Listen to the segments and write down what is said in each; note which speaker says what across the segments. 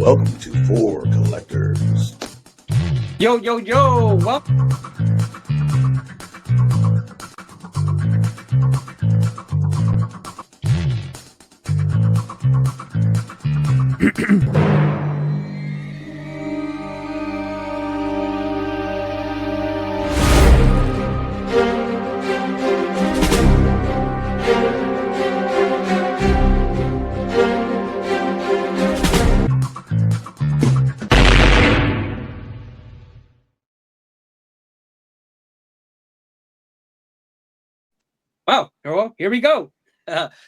Speaker 1: Welcome to For Collectors.
Speaker 2: Yo, yo, yo, welcome. Well, here we go.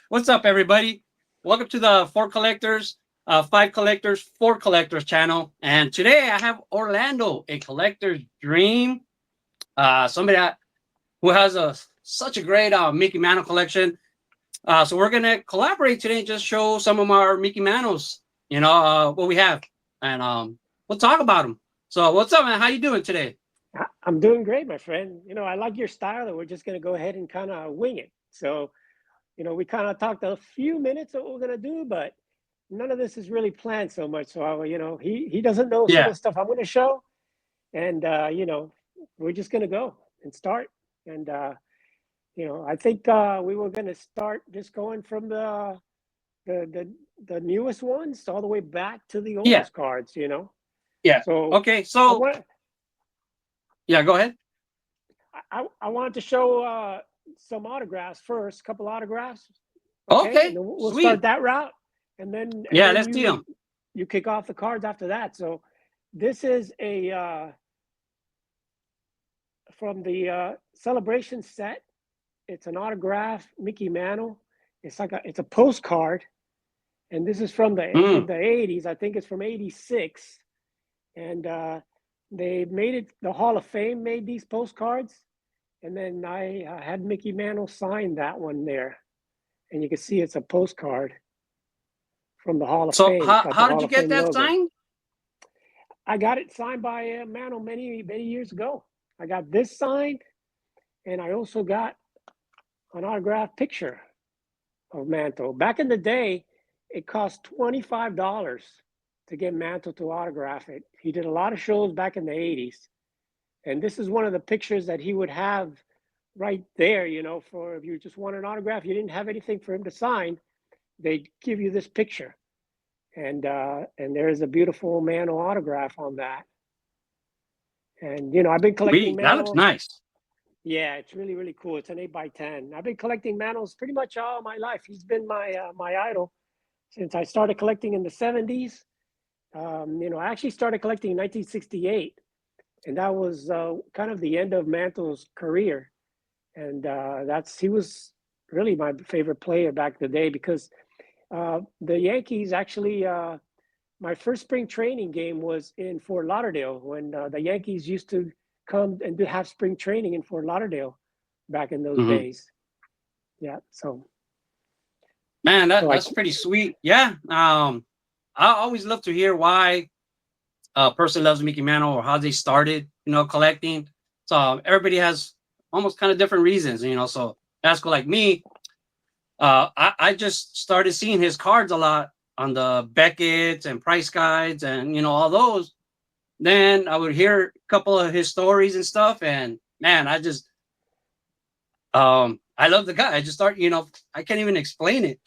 Speaker 2: What's up, everybody? Welcome to the Four Collectors, Five Collectors, Four Collectors channel. And today I have Orlando, a collector's dream. Somebody who has such a great Mickey Mantle collection. So we're gonna collaborate today and just show some of our Mickey Mantles. What we have, and we'll talk about them. So what's up, man? How you doing today?
Speaker 3: I'm doing great, my friend. I like your style, and we're just going to go ahead and kind of wing it. So, we kind of talked a few minutes of what we're going to do, but none of this is really planned so much. So, he doesn't know some of
Speaker 2: Yeah.
Speaker 3: the stuff I'm going to show, and we're just going to go and start. And I think we were going to start just going from the newest ones all the way back to the oldest cards.
Speaker 2: Yeah.
Speaker 3: So
Speaker 2: Okay. So yeah, go ahead.
Speaker 3: I wanted to show some autographs first, a couple autographs.
Speaker 2: Okay,
Speaker 3: and then we'll
Speaker 2: sweet.
Speaker 3: start that route, and then
Speaker 2: Let's see them.
Speaker 3: You kick off the cards after that. So this is a from the celebration set. It's an autograph Mickey Mantle. It's a postcard, and this is from the 80s. I think it's from '86, and they made it. The Hall of Fame made these postcards, and then I had Mickey Mantle sign that one there, and you can see it's a postcard from the Hall of Fame.
Speaker 2: So how did you get that signed?
Speaker 3: I got it signed by Mantle many years ago. I got this signed, and I also got an autographed picture of Mantle. Back in the day, it cost $25 to get Mantle to autograph it. He did a lot of shows back in the '80s. And this is one of the pictures that he would have right there, for if you just want an autograph, you didn't have anything for him to sign, they'd give you this picture. And there's a beautiful Mantle autograph on that. And, I've been collecting Mantle.
Speaker 2: That looks nice.
Speaker 3: Yeah, it's really, really cool. It's an 8x10. I've been collecting Mantles pretty much all my life. He's been my idol since I started collecting in the '70s. I actually started collecting in 1968, and that was kind of the end of Mantle's career. And he was really my favorite player back in the day because the Yankees actually, my first spring training game was in Fort Lauderdale when the Yankees used to come and have spring training in Fort Lauderdale back in those days. Yeah, so.
Speaker 2: Man, that's pretty sweet. Yeah. I always love to hear why a person loves Mickey Mantle or how they started, collecting. So everybody has almost kind of different reasons, so that's cool. Like me, I just started seeing his cards a lot on the Beckett's and price guides and, all those. Then I would hear a couple of his stories and stuff. And man, I just, I love the guy. I just start, I can't even explain it,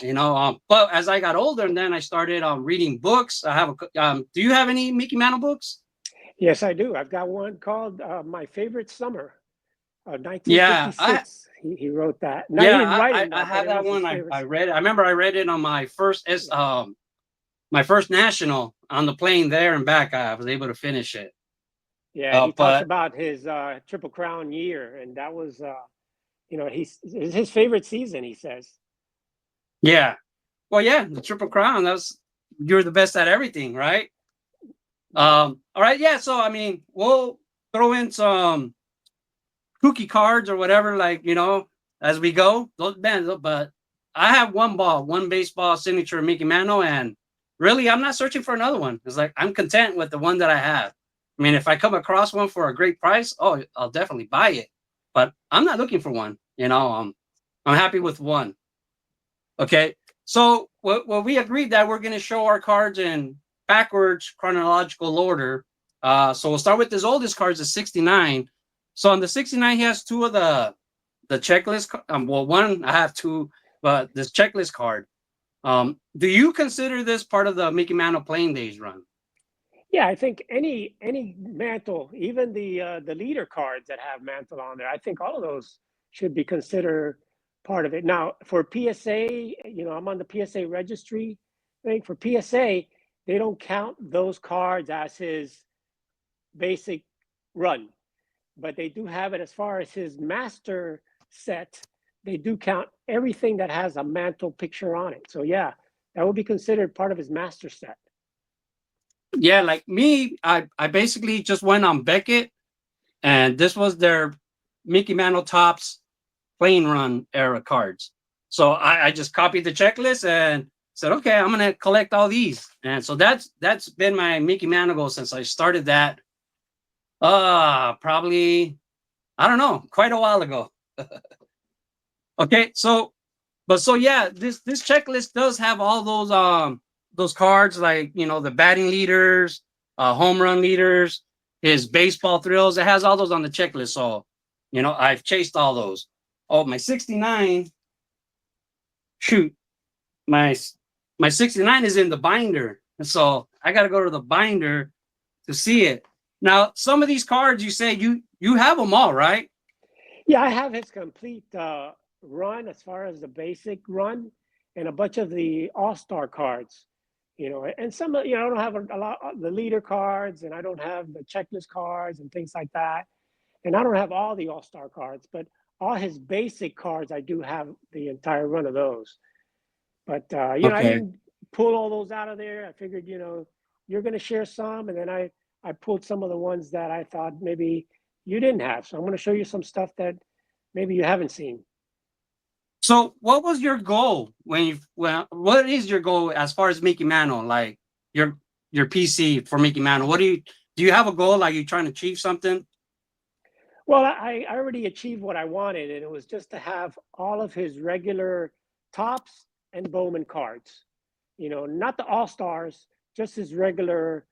Speaker 2: but as I got older and then I started reading books. I have do you have any Mickey Mantle books?
Speaker 3: Yes, I do. I've got one called My Favorite Summer,
Speaker 2: 1956.
Speaker 3: Yeah, he wrote that.
Speaker 2: No, yeah, I had that one. I read it. I remember I read it on my first national on the plane there and back. I was able to finish it.
Speaker 3: Yeah, he talks about his Triple Crown year, and that was it's his favorite season, he says.
Speaker 2: Yeah. Well, yeah, the Triple Crown, you're the best at everything, right? All right, yeah. So I mean, we'll throw in some kooky cards or whatever, like, as we go. But I have one baseball signature Mickey Mantle, and really I'm not searching for another one. It's like I'm content with the one that I have. I mean, if I come across one for a great price, I'll definitely buy it. But I'm not looking for one, I'm happy with one. Okay. So we agreed that we're going to show our cards in backwards chronological order. So we'll start with his oldest cards, the 69. So on the 69, he has two of the checklist. Well, one I have two, but this checklist card. Do you consider this part of the Mickey Mantle Playing Days run?
Speaker 3: Yeah, I think any Mantle, even the leader cards that have Mantle on there, I think all of those should be considered part of it. Now, for PSA, I'm on the PSA registry thing. For PSA, they don't count those cards as his basic run, but they do have it as far as his master set. They do count everything that has a Mantle picture on it. So yeah, that would be considered part of his master set.
Speaker 2: Yeah, like me, I basically just went on Beckett, and this was their Mickey Mantle Topps Plain Run era cards. So I just copied the checklist and said, okay, I'm gonna collect all these. And so that's been my Mickey Mantle goal since I started that. Probably, I don't know, quite a while ago. Okay, so yeah, this checklist does have all those cards, like the batting leaders, home run leaders, his baseball thrills. It has all those on the checklist. So I've chased all those. Oh, my 69. Shoot, my 69 is in the binder, and so I got to go to the binder to see it. Now, some of these cards, you say you have them all, right?
Speaker 3: Yeah, I have his complete run as far as the basic run, and a bunch of the all-star cards. And some I don't have a lot of the leader cards, and I don't have the checklist cards and things like that. And I don't have all the all-star cards, but all his basic cards, I do have the entire run of those. But I
Speaker 2: Okay.
Speaker 3: didn't pull all those out of there. I figured, you're going to share some, and then I pulled some of the ones that I thought maybe you didn't have. So I'm going to show you some stuff that maybe you haven't seen.
Speaker 2: So, what was your goal what is your goal as far as Mickey Mantle? Like your PC for Mickey Mantle? What do you have a goal? Like you trying to achieve something?
Speaker 3: Well, I already achieved what I wanted, and it was just to have all of his regular Topps and Bowman cards. Not the all stars, just his regular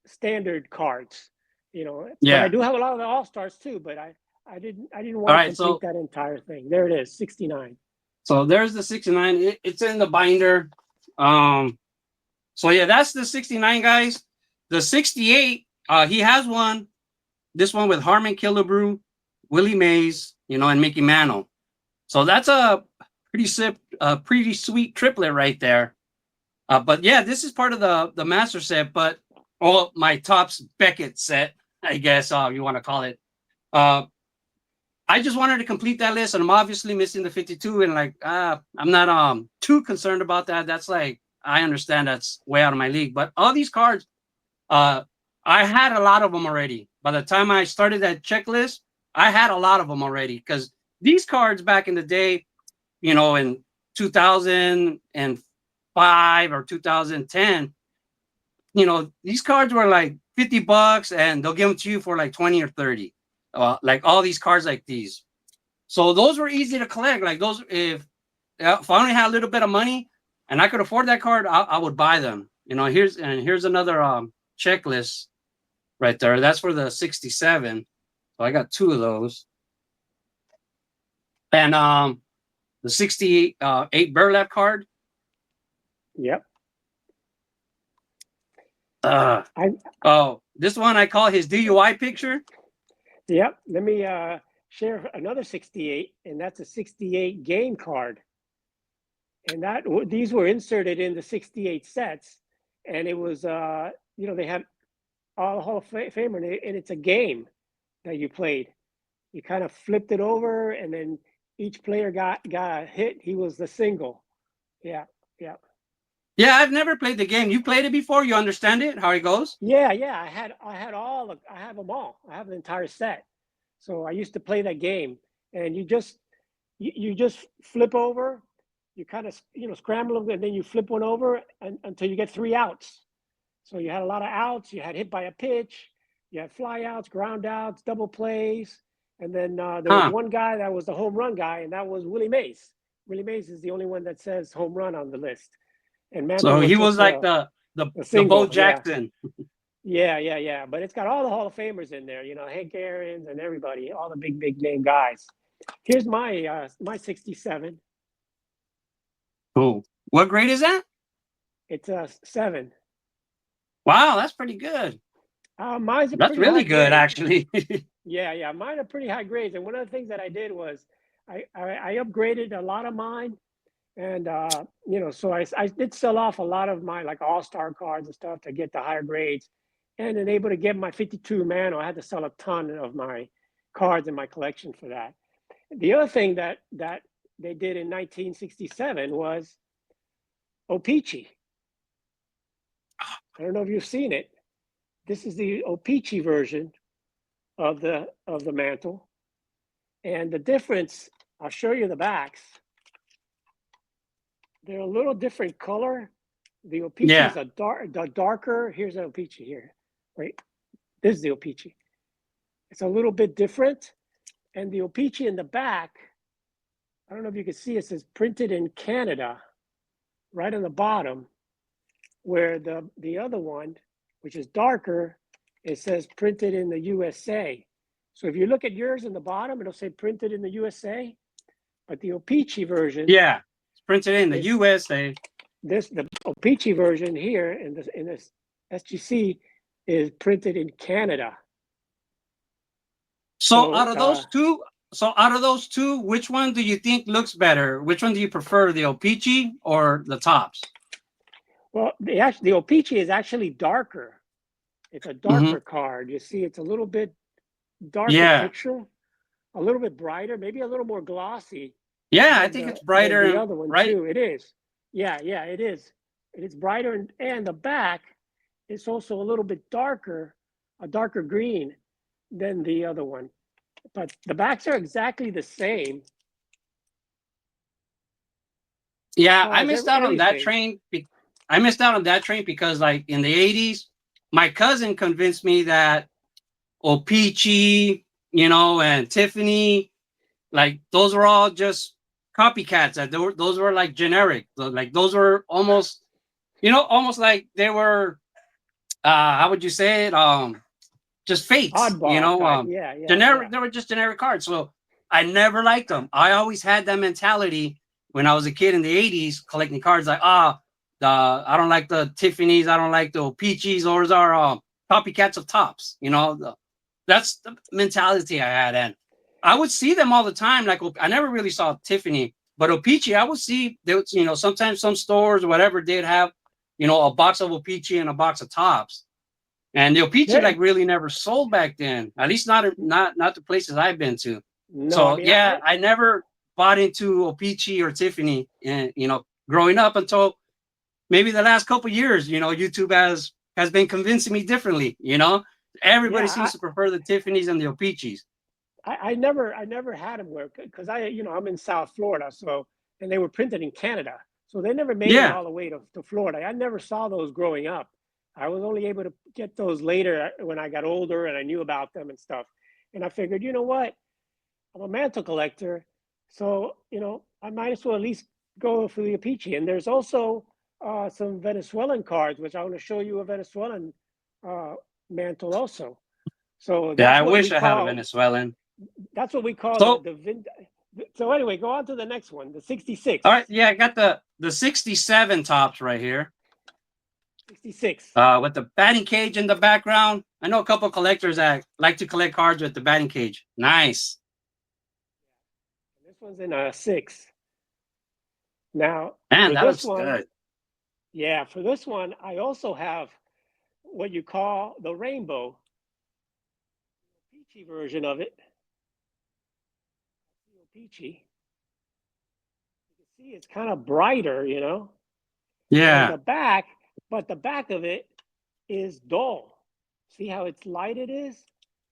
Speaker 3: standard cards. But I
Speaker 2: Yeah.
Speaker 3: do have a lot of the all stars too. But I didn't
Speaker 2: All
Speaker 3: want to
Speaker 2: right.
Speaker 3: complete that entire thing. There it is, 69.
Speaker 2: So there's the 69. It's in the binder. So yeah, that's the 69, guys. The 68, he has one. This one with Harmon Killebrew, Willie Mays, and Mickey Mantle. So that's a pretty sweet triplet right there. But yeah, this is part of the master set, but my Topps Beckett set, I guess you want to call it. I just wanted to complete that list, and I'm obviously missing the 52, and I'm not too concerned about that. That's I understand that's way out of my league, but all these cards, I had a lot of them already. By the time I started that checklist, I had a lot of them already, because these cards back in the day, in 2005 or 2010, these cards were like $50, and they'll give them to you for like 20 or 30. Like all these cards like these. So those were easy to collect. Like those, if I only had a little bit of money and I could afford that card, I would buy them. Here's another checklist right there. That's for the 67. So I got two of those. And the 68 burlap card.
Speaker 3: Yep.
Speaker 2: This one I call his DUI picture.
Speaker 3: Yep. Let me share another 68, and that's a 68 game card. And these were inserted in the 68 sets, and it was they had all the Hall of Famer, and it's a game that you played. You kind of flipped it over, and then each player got a hit. He was the single. Yeah.
Speaker 2: Yeah, I've never played the game. You played it before? You understand it? How it goes?
Speaker 3: Yeah. I have them all. I have the entire set. So I used to play that game, and you just flip over. You kind of scramble them, and then you flip one over until you get 3 outs. So you had a lot of outs. You had hit by a pitch. You had fly outs, ground outs, double plays, and then there was one guy that was the home run guy, and that was Willie Mays. Willie Mays is the only one that says home run on the list. And Mantle
Speaker 2: so he was like the
Speaker 3: single,
Speaker 2: Bo Jackson.
Speaker 3: yeah. But it's got all the Hall of Famers in there. You know, Hank Aaron's and everybody, all the big name guys. Here's my my 67.
Speaker 2: Cool. What grade is that?
Speaker 3: It's a 7.
Speaker 2: Wow, that's pretty good.
Speaker 3: Mine's a
Speaker 2: That's
Speaker 3: pretty
Speaker 2: really
Speaker 3: high
Speaker 2: good,
Speaker 3: grade.
Speaker 2: actually.
Speaker 3: Yeah. Mine are pretty high grades. And one of the things that I did was I upgraded a lot of mine. And, you know, so I did sell off a lot of my like all-star cards and stuff to get the higher grades. And then able to get my 52 Mantle. I had to sell a ton of my cards in my collection for that. The other thing that they did in 1967 was O-Pee-Chee. I don't know if you've seen it. This is the O-Pee-Chee version of the Mantle. And the difference, I'll show you the backs. They're a little different color. The O-Pee-Chee is a darker. Here's an O-Pee-Chee here. Wait, this is the O-Pee-Chee. It's a little bit different. And the O-Pee-Chee in the back, I don't know if you can see, it says printed in Canada, right on the bottom, where the other one, which is darker, it says printed in the USA. So if you look at yours in the bottom, it'll say printed in the USA. But the O-Pee-Chee version,
Speaker 2: it's printed in the USA.
Speaker 3: The O-Pee-Chee version here in this SGC is printed in Canada.
Speaker 2: So out of those two, which one do you think looks better? Which one do you prefer, the O-Pee-Chee or the Topps?
Speaker 3: Well, the O-Pee-Chee is actually darker. It's a darker card. You see, it's a little bit darker picture, a little bit brighter, maybe a little more glossy.
Speaker 2: Yeah, I think it's brighter.
Speaker 3: The other one too. It is. Yeah, it is. It is brighter, and the back is also a little bit darker, a darker green than the other one. But the backs are exactly the same.
Speaker 2: Yeah, I missed out on that train. I missed out on that train because, like, in the 80s, my cousin convinced me that O-Pee-Chee, you know, and Tiffany, like, those were all just copycats. That those were like generic. Like, those were almost, you know, almost like they were, how would you say it? Just fakes,
Speaker 3: Oddball,
Speaker 2: you know,
Speaker 3: generic.
Speaker 2: They were just generic cards. So I never liked them. I always had that mentality when I was a kid in the 80s collecting cards, like, I don't like the Tiffany's, I don't like the O-Pee-Chees, those are copycats of Topps, you know. That's the mentality I had. And I would see them all the time. Like, I never really saw Tiffany, but O-Pee-Chee, I would see, they would, you know, sometimes some stores or whatever did have, you know, a box of O-Pee-Chee and a box of Topps. And the O-Pee-Chee like really never sold back then, at least not the places I've been to. No, so I never bought into O-Pee-Chee or Tiffany, and you know, growing up until maybe the last couple of years. You know, YouTube has been convincing me differently. You know, everybody seems to prefer the Tiffany's and the O-Pee-Chees.
Speaker 3: I never had them work because I'm in South Florida, so, and they were printed in Canada, so they never made it all the way to Florida. I never saw those growing up. I was only able to get those later when I got older and I knew about them and stuff. And I figured, you know what? I'm a Mantle collector, so, you know, I might as well at least go for the O-Pee-Chee. And there's also some Venezuelan cards, which I want to show you a Venezuelan Mantle also. So
Speaker 2: that's I wish I had a Venezuelan.
Speaker 3: That's what we call so anyway, go on to the next one, the 66.
Speaker 2: All right, I got the 67 Topps right here.
Speaker 3: 66.
Speaker 2: With the batting cage in the background. I know a couple of collectors that like to collect cards with the batting cage. Nice.
Speaker 3: This one's in a 6. Now,
Speaker 2: man, that looks good.
Speaker 3: Yeah, for this one, I also have what you call the rainbow O-Pee-Chee version of it. O-Pee-Chee. You can see it's kind of brighter, you know.
Speaker 2: Yeah.
Speaker 3: And the back of it is dull. See how it's light it is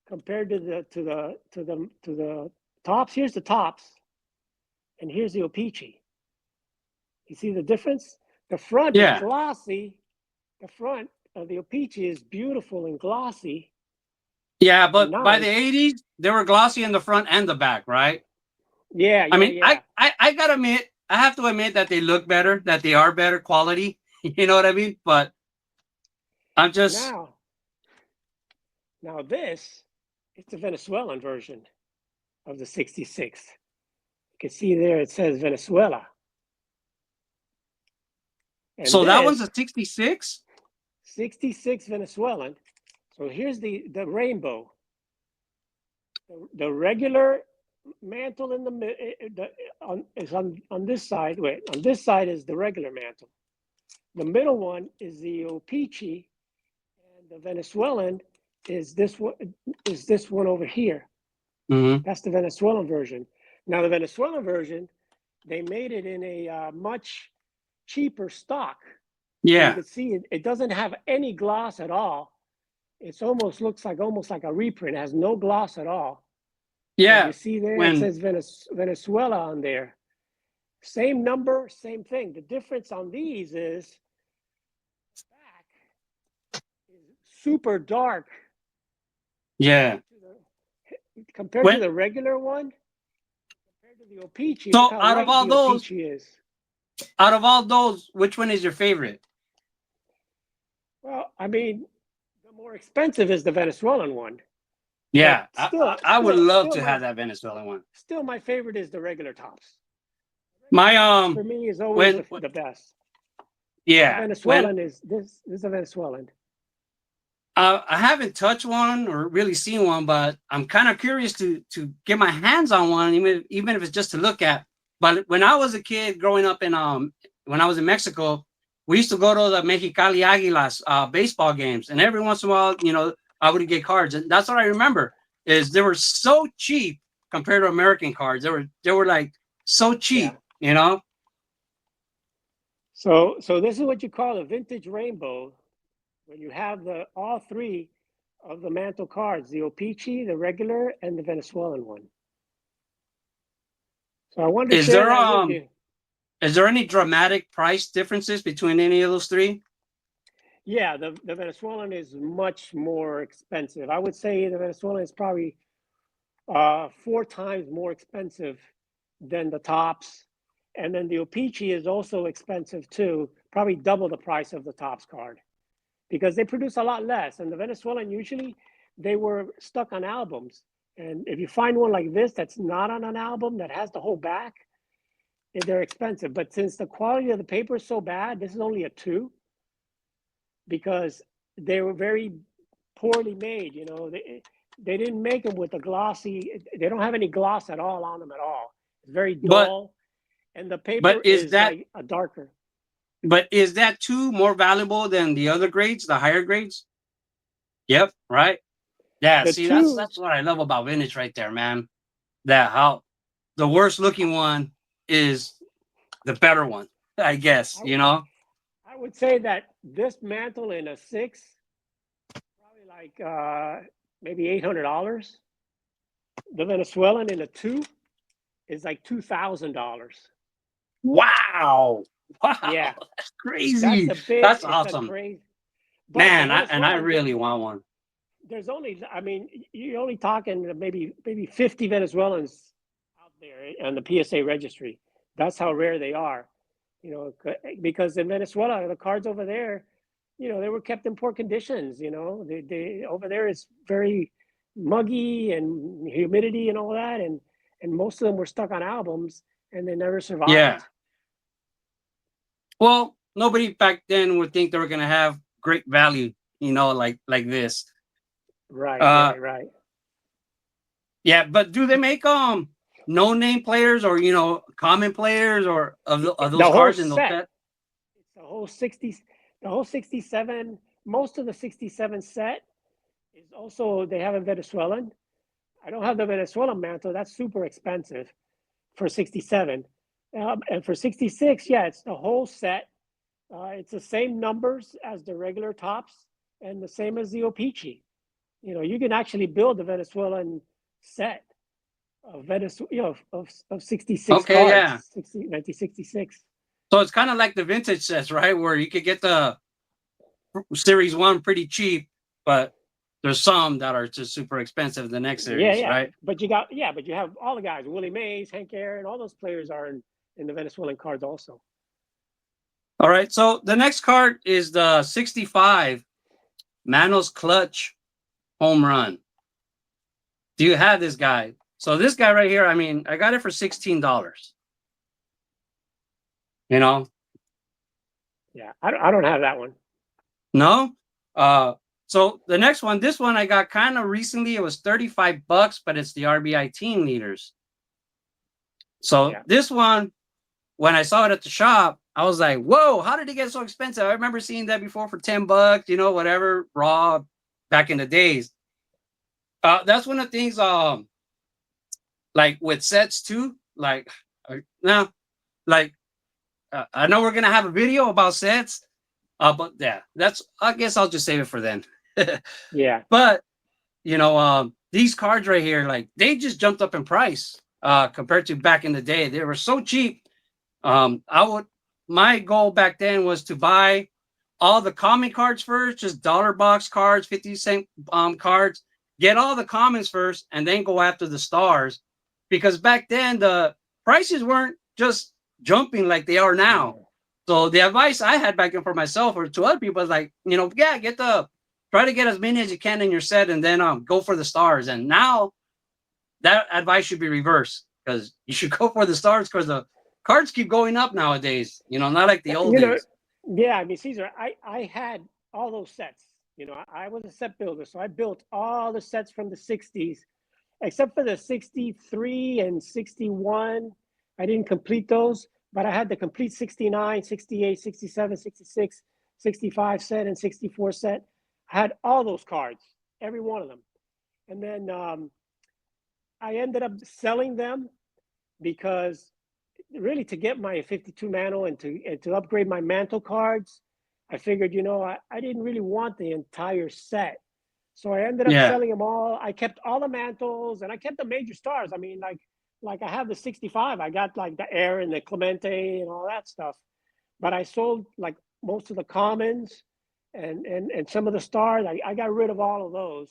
Speaker 3: compared to the Topps. Here's the Topps, and here's the O-Pee-Chee. You see the difference? The front is glossy. The front of the O-Pee-Chee is beautiful and glossy.
Speaker 2: Yeah, but nice. By the 80s, they were glossy in the front and the back, right?
Speaker 3: Yeah.
Speaker 2: I mean, I gotta admit, I have to admit that they look better, that they are better quality. You know what I mean? But I'm just
Speaker 3: Now this is the Venezuelan version of the 66. You can see there it says Venezuela. And
Speaker 2: so that one's a 66.
Speaker 3: 66 Venezuelan. So here's the rainbow. The regular mantle in the is on this side. Wait, on this side is the regular mantle. The middle one is the O-Pee-Chee, and the Venezuelan is this one over here.
Speaker 2: Mm-hmm.
Speaker 3: That's the Venezuelan version. Now the Venezuelan version, they made it in a much cheaper stock.
Speaker 2: Yeah.
Speaker 3: You can see it doesn't have any gloss at all. It almost looks like a reprint. It has no gloss at all.
Speaker 2: Yeah.
Speaker 3: You see there, it says Venezuela on there. Same number, same thing. The difference on these is the back is super dark.
Speaker 2: Yeah.
Speaker 3: Compared to the regular one, compared to the O-Pee-Chee.
Speaker 2: So
Speaker 3: look how
Speaker 2: out
Speaker 3: light
Speaker 2: of all
Speaker 3: the
Speaker 2: those,
Speaker 3: O-Pee-Chee is.
Speaker 2: out of all those, which one is your favorite?
Speaker 3: Well, I mean, the more expensive is the Venezuelan one.
Speaker 2: Yeah, I would love
Speaker 3: still
Speaker 2: to have that Venezuelan one.
Speaker 3: Still, my favorite is the regular Topps.
Speaker 2: My
Speaker 3: For me is always the best.
Speaker 2: Yeah,
Speaker 3: the Venezuelan is this is a Venezuelan.
Speaker 2: I haven't touched one or really seen one, but I'm kind of curious to get my hands on one, even if it's just to look at. But when I was a kid growing up in when I was in Mexico, we used to go to the Mexicali Águilas baseball games, and every once in a while, I would get cards, and that's what I remember is they were so cheap compared to American cards. They were like so cheap,
Speaker 3: So this is what you call a vintage rainbow, when you have all three of the Mantle cards: the O-Pee-Chee, the regular, and the Venezuelan one. So I wanted to share that with you.
Speaker 2: Is there any dramatic price differences between any of those three?
Speaker 3: Yeah, the Venezuelan is much more expensive. I would say the Venezuelan is probably 4 times more expensive than the Topps. And then the O-Pee-Chee is also expensive too, probably double the price of the Topps card, because they produce a lot less. And the Venezuelan, usually they were stuck on albums. And if you find one like this that's not on an album, that has the whole back, they're expensive. But since the quality of the paper is so bad, this is only a 2, because they were very poorly made. They didn't make them with the glossy. They don't have any gloss at all on them at all. It's very dull, and the paper is like a darker.
Speaker 2: But is that 2 more valuable than the other grades, the higher grades? Yep, right. Yeah, that's what I love about vintage right there, man. That how the worst looking one is the better one, I guess,
Speaker 3: I would say that this Mantle in a 6, probably like maybe $800. The Venezuelan in a 2 is like $2,000.
Speaker 2: Wow.
Speaker 3: Yeah,
Speaker 2: that's crazy. That's awesome. Man, I really want one.
Speaker 3: There's only, you're only talking maybe 50 Venezuelans out there on the PSA registry. That's how rare they are, because in Venezuela, the cards over there, they were kept in poor conditions. They over there is very muggy and humidity and all that, and most of them were stuck on albums and they never survived.
Speaker 2: Yeah. Well, nobody back then would think they were gonna have great value, like this.
Speaker 3: Right, right.
Speaker 2: Yeah, but do they make no name players or common players or of those cards in those sets?
Speaker 3: It's the whole 67. Most of the 67 set is also, they have a Venezuelan. I don't have the Venezuelan Mantle. That's super expensive for 67. And for 66, yeah, it's the whole set. It's the same numbers as the regular Topps and the same as the O-Pee-Chee. You can actually build a Venezuelan set of 66
Speaker 2: okay,
Speaker 3: cards,
Speaker 2: yeah.
Speaker 3: 1966.
Speaker 2: So it's kind of like the vintage sets, right? Where you could get the series 1 pretty cheap, but there's some that are just super expensive the next series, right?
Speaker 3: But you have all the guys, Willie Mays, Hank Aaron, all those players are in the Venezuelan cards also.
Speaker 2: All right, so the next card is the 65. Mantle's Clutch Home Run. Do you have this guy? So this guy right here, I mean, I got it for $16. You know?
Speaker 3: Yeah, I don't have that one.
Speaker 2: No? So the next one, this one I got kind of recently. It was $35, but it's the RBI team leaders. So
Speaker 3: Yeah.
Speaker 2: this one, when I saw it at the shop, I was like, whoa, how did it get so expensive? I remember seeing that before for $10, you know, whatever, raw back in the days. That's one of the things, like with sets too, like now, like I know we're gonna have a video about sets, but yeah, that's, I guess I'll just save it for then.
Speaker 3: Yeah.
Speaker 2: But you know, these cards right here, like they just jumped up in price compared to back in the day. They were so cheap. My goal back then was to buy all the common cards first, just dollar box cards, 50-cent cards, get all the commons first, and then go after the stars. Because back then the prices weren't just jumping like they are now. So the advice I had back then for myself or to other people is like, you know, yeah, try to get as many as you can in your set, and then go for the stars. And now that advice should be reversed, because you should go for the stars, because the cards keep going up nowadays. You know, not like the old days.
Speaker 3: Yeah, I mean, Cesar, I had all those sets. You know, I was a set builder, so I built all the sets from the 60s, except for the 63 and 61. I didn't complete those, but I had the complete 69, 68, 67, 66, 65 set and 64 set. I had all those cards, every one of them. And then I ended up selling them because really to get my 52 Mantle and to upgrade my Mantle cards, I figured, you know, I didn't really want the entire set. So I ended up selling them all. I kept all the Mantles and I kept the major stars. I mean, like I have the 65. I got like the Air and the Clemente and all that stuff. But I sold like most of the commons and some of the stars. I got rid of all of those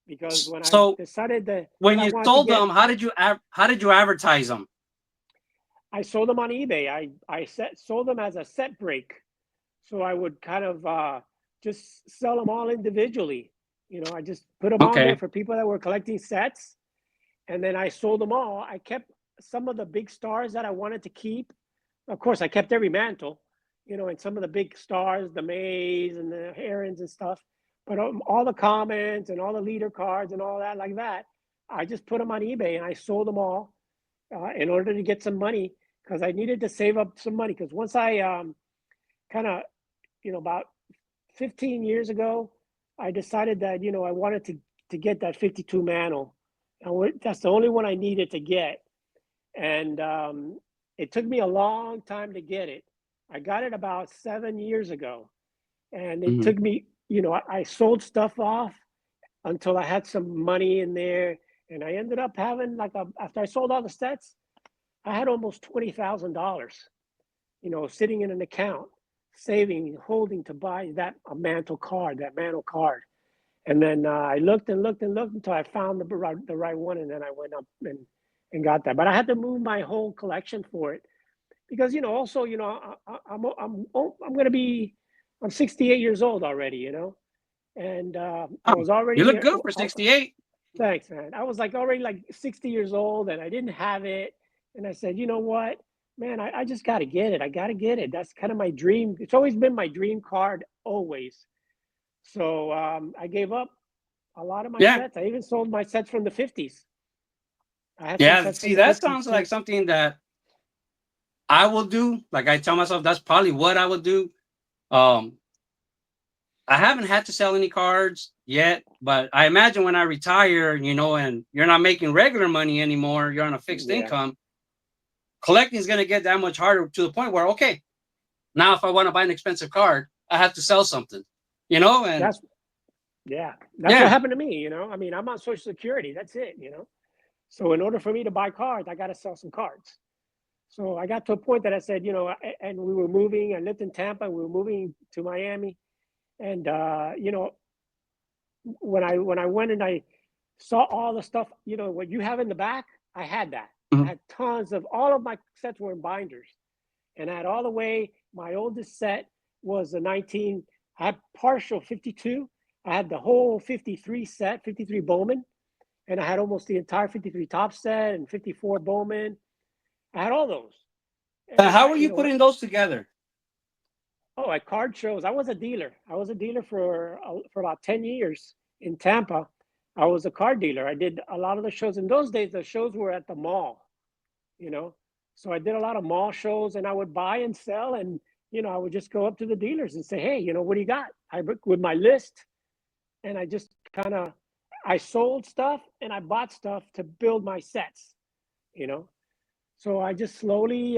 Speaker 3: because when I decided that
Speaker 2: when
Speaker 3: I
Speaker 2: you
Speaker 3: wanted
Speaker 2: sold
Speaker 3: to get,
Speaker 2: them, how did you advertise them?
Speaker 3: I sold them on eBay. I sold them as a set break. So I would kind of just sell them all individually. You know, I just put them on there for people that were collecting sets. And then I sold them all. I kept some of the big stars that I wanted to keep. Of course, I kept every Mantle, you know, and some of the big stars, the Mays and the Herons and stuff. But all the comments and all the leader cards and all that like that, I just put them on eBay and I sold them all in order to get some money, because I needed to save up some money. Because once I kind of, you know, about 15 years ago, I decided that, you know, I wanted to get that 52 Mantle. And that's the only one I needed to get. And it took me a long time to get it. I got it about 7 years ago. And it took me, you know, I sold stuff off until I had some money in there. And I ended up having after I sold all the sets, I had almost $20,000, you know, sitting in an account, saving, holding to buy a Mantle card. And then I looked and looked and looked until I found the right one, and then I went up and got that. But I had to move my whole collection for it because, you know, also, you know, I'm 68 years old already, you know, and I was already.
Speaker 2: You look good for 68.
Speaker 3: Thanks, man. I was already 60 years old, and I didn't have it, and I said, you know what, man, I just got to get it. I got to get it. That's kind of my dream. It's always been my dream card, always. So I gave up a lot of my sets. I even sold my sets from the 50s. I had some sets
Speaker 2: See,
Speaker 3: from the
Speaker 2: that
Speaker 3: 50s
Speaker 2: sounds
Speaker 3: too.
Speaker 2: like something that I will do. Like I tell myself, that's probably what I would do. I haven't had to sell any cards yet, but I imagine when I retire, you know, and you're not making regular money anymore, you're on a fixed income, collecting is going to get that much harder, to the point where, okay, now if I want to buy an expensive card, I have to sell something, you know? And
Speaker 3: that's what happened to me, you know? I mean, I'm on Social Security. That's it, you know? So in order for me to buy cards, I got to sell some cards. So I got to a point that I said, you know, and we were moving. I lived in Tampa. And we were moving to Miami. And, you know, when I went and I saw all the stuff, you know, what you have in the back, I had that. I had tons of, all of my sets were in binders. And I had all the way, my oldest set was a I had partial 52. I had the whole 53 set, 53 Bowman, and I had almost the entire 53 Topps set and 54 Bowman. I had all those. And
Speaker 2: How were you putting those together?
Speaker 3: Oh, at card shows. I was a dealer. I was a dealer for about 10 years in Tampa. I was a card dealer. I did a lot of the shows. In those days, the shows were at the mall, you know. So I did a lot of mall shows, and I would buy and sell, and I would just go up to the dealers and say, "Hey, what do you got?" With my list, and I just I sold stuff and I bought stuff to build my sets, you know. So I just slowly,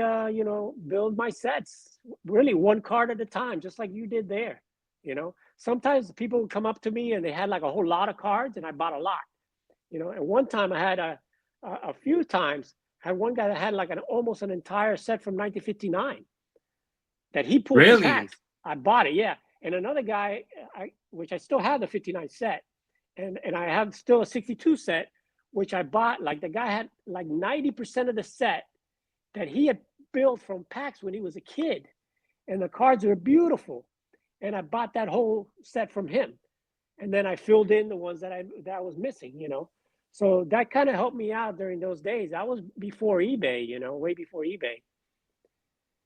Speaker 3: build my sets, really one card at a time, just like you did there. Sometimes people would come up to me and they had like a whole lot of cards, and I bought a lot. And one time I had a few times I had one guy that had like almost an entire set from 1959 that he pulled from
Speaker 2: Really?
Speaker 3: packs. I bought it, yeah. And another guy, which I still have the 59 set, and I have still a 62 set, which I bought. Like the guy had like 90% of the set that he had built from packs when he was a kid, and the cards were beautiful. And I bought that whole set from him, and then I filled in the ones that I was missing. So that kind of helped me out during those days. That was before eBay, way before eBay.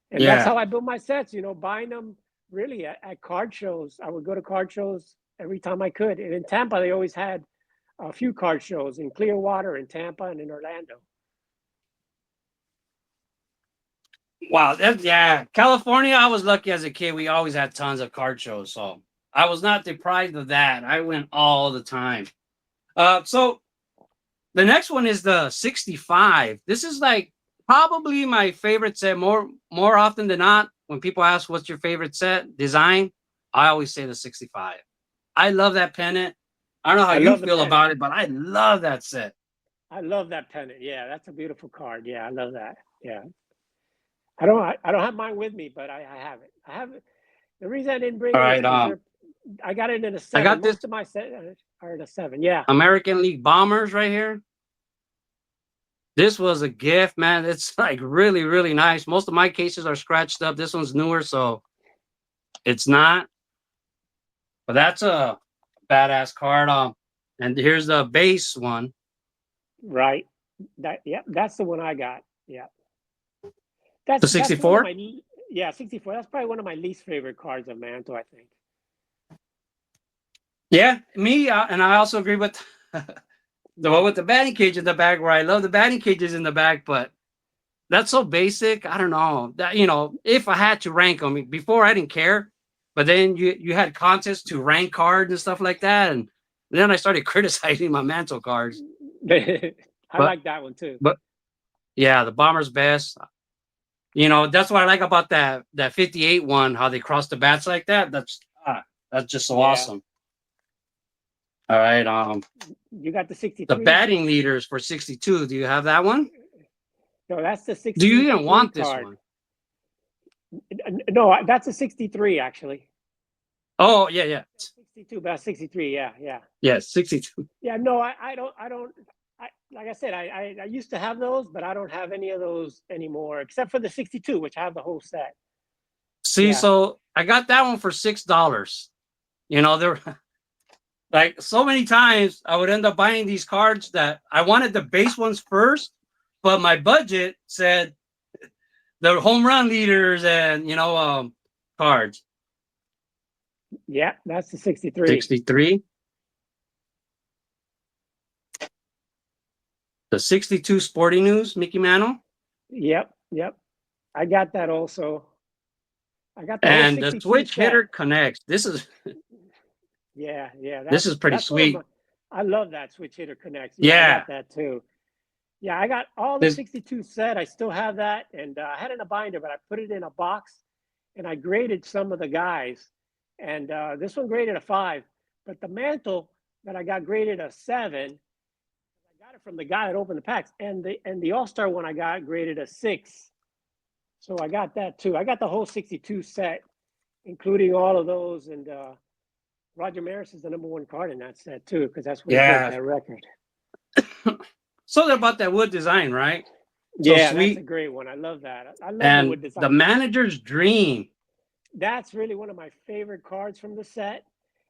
Speaker 3: And that's how I built my sets, buying them really at card shows. I would go to card shows every time I could. And in Tampa, they always had a few card shows in Clearwater, in Tampa, and in Orlando.
Speaker 2: Wow, California, I was lucky as a kid. We always had tons of card shows, so I was not deprived of that. I went all the time. So the next one is the 65. This is like probably my favorite set. More often than not, when people ask what's your favorite set design, I always say the 65. I love that pennant. I don't know how you feel about it, but I love that set.
Speaker 3: I love that pennant. Yeah, that's a beautiful card. Yeah, I love that. Yeah. I don't have mine with me, but I have it. I have it. The reason I didn't bring it is because I got it in a 7.
Speaker 2: I got
Speaker 3: Most of my set are in a 7. Yeah.
Speaker 2: American League Bombers right here. This was a gift, man. It's like really, really nice. Most of my cases are scratched up. This one's newer, so it's not. But that's a badass card. And here's the base one.
Speaker 3: Right. That's the one I got. Yeah. That's
Speaker 2: the 64?
Speaker 3: Yeah, 64. That's probably one of my least favorite cards of Mantle, I think.
Speaker 2: Yeah, me, and I also agree with the one with the batting cage in the back, where I love the batting cages in the back, but that's so basic. I don't know. That, if I had to rank them, before I didn't care, but then you had contests to rank cards and stuff like that, and then I started criticizing my Mantle cards.
Speaker 3: I like that one too.
Speaker 2: But yeah, the Bomber's best. That's what I like about that 58 one, how they cross the bats like that. That's just so awesome. All right.
Speaker 3: You got the 63.
Speaker 2: The batting leaders for 62. Do you have that one?
Speaker 3: No, that's the 63.
Speaker 2: Do you even want this
Speaker 3: card.
Speaker 2: one?
Speaker 3: No, that's a 63 actually.
Speaker 2: Oh, yeah.
Speaker 3: 62, but 63, yeah.
Speaker 2: Yeah, 62.
Speaker 3: Yeah, no, I don't like I said, I used to have those, but I don't have any of those anymore, except for the 62, which I have the whole set.
Speaker 2: See, so I got that one for $6. There like so many times I would end up buying these cards that I wanted the base ones first, but my budget said the home run leaders and cards.
Speaker 3: Yeah, that's the 63.
Speaker 2: 63. The 62 Sporting News, Mickey Mantle.
Speaker 3: Yep. I got that also. I got
Speaker 2: and the switch hitter connects. This is
Speaker 3: yeah.
Speaker 2: This is pretty sweet.
Speaker 3: I love that switch hitter connects.
Speaker 2: Yeah.
Speaker 3: I got that too. Yeah, I got all the 62 set. I still have that, and I had it in a binder, but I put it in a box, and I graded some of the guys. And this one graded a 5, but the Mantle that I got graded a 7. I got it from the guy that opened the packs, and the All-Star one I got graded a 6. So I got that too. I got the whole 62 set, including all of those. And Roger Maris is the #1 card in that set too, because that's what he broke that record.
Speaker 2: Something about that wood design, right?
Speaker 3: Yeah, so that's a great one. I love that. I love the wood design.
Speaker 2: The manager's dream.
Speaker 3: That's really one of my favorite cards from the set.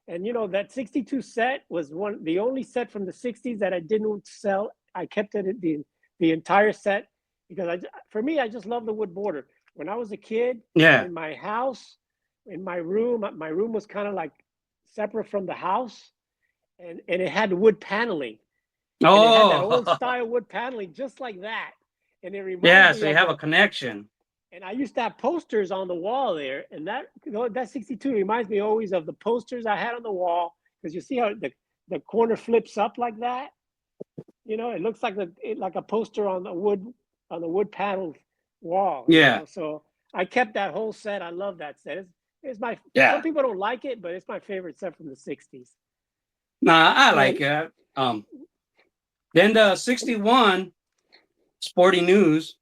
Speaker 3: And that 62 set was the only set from the 60s that I didn't sell. I kept it the entire set because for me, I just love the wood border. When I was a kid,
Speaker 2: Yeah.
Speaker 3: in my house, in my room was kind of like separate from the house, and it had wood paneling. And it had that old
Speaker 2: Oh,
Speaker 3: style wood paneling just like that. And it reminds
Speaker 2: yeah.
Speaker 3: me
Speaker 2: So you
Speaker 3: of
Speaker 2: have a connection.
Speaker 3: and I used to have posters on the wall there. And that 62 reminds me always of the posters I had on the wall. Because you see how the corner flips up like that? It looks like like a poster on the wood paneled wall,
Speaker 2: Yeah.
Speaker 3: So I kept that whole set. I love that set. It's my
Speaker 2: Yeah.
Speaker 3: some people don't like it, but it's my favorite set from the 60s.
Speaker 2: Nah, I like
Speaker 3: And
Speaker 2: it. Then the 61 Sporting News.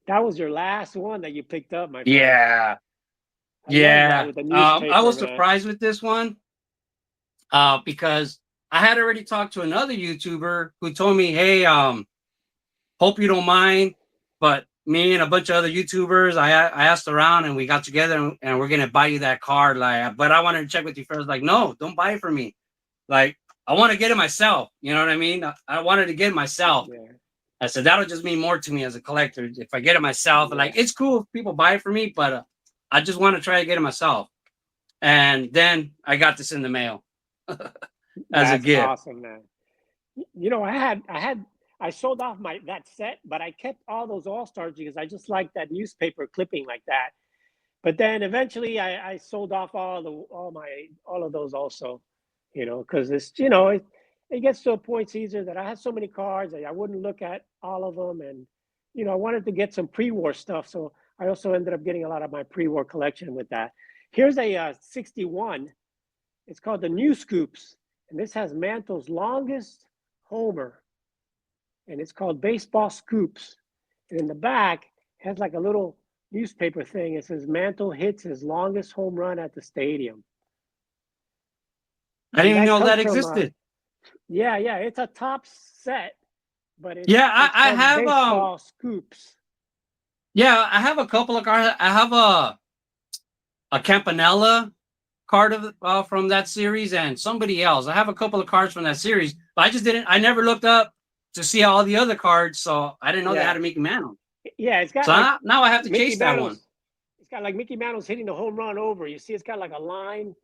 Speaker 3: that was your last one that you picked up, my friend.
Speaker 2: Yeah.
Speaker 3: I love that
Speaker 2: Yeah.
Speaker 3: with the
Speaker 2: I
Speaker 3: newspaper,
Speaker 2: was
Speaker 3: man.
Speaker 2: surprised with this one because I had already talked to another YouTuber who told me, hey, hope you don't mind, but me and a bunch of other YouTubers, I asked around and we got together and we're going to buy you that card. Like, but I wanted to check with you first. Like, no, don't buy it for me. Like, I want to get it myself. You know what I mean? I wanted to get it myself.
Speaker 3: Yeah.
Speaker 2: I said, that'll just mean more to me as a collector. If I get it myself, like, it's cool if people buy it for me, but I just want to try to get it myself. And then I got this in the mail as a gift.
Speaker 3: Awesome, man. I sold off that set, but I kept all those All-Stars because I just like that newspaper clipping like that. But then eventually I sold off all of those also, because it gets to a point, Cesar, that I had so many cards that I wouldn't look at all of them, and I wanted to get some pre-war stuff, so I also ended up getting a lot of my pre-war collection with that. Here's a 61. It's called the New Scoops, and this has Mantle's longest homer, and it's called Baseball Scoops. And in the back, it has like a little newspaper thing. It says Mantle hits his longest home run at the stadium.
Speaker 2: I didn't even know that
Speaker 3: from,
Speaker 2: existed.
Speaker 3: yeah, it's a top set, but it's
Speaker 2: I have
Speaker 3: Baseball Scoops.
Speaker 2: Yeah, I have a couple of cards. I have a Campanella card of from that series and somebody else. I have a couple of cards from that series, but I never looked up to see all the other cards, so I didn't know they had a Mickey Mantle.
Speaker 3: Yeah, it's got
Speaker 2: so now I have to chase that one.
Speaker 3: It's got like Mickey Mantle's hitting the home run over. You see, it's got like a line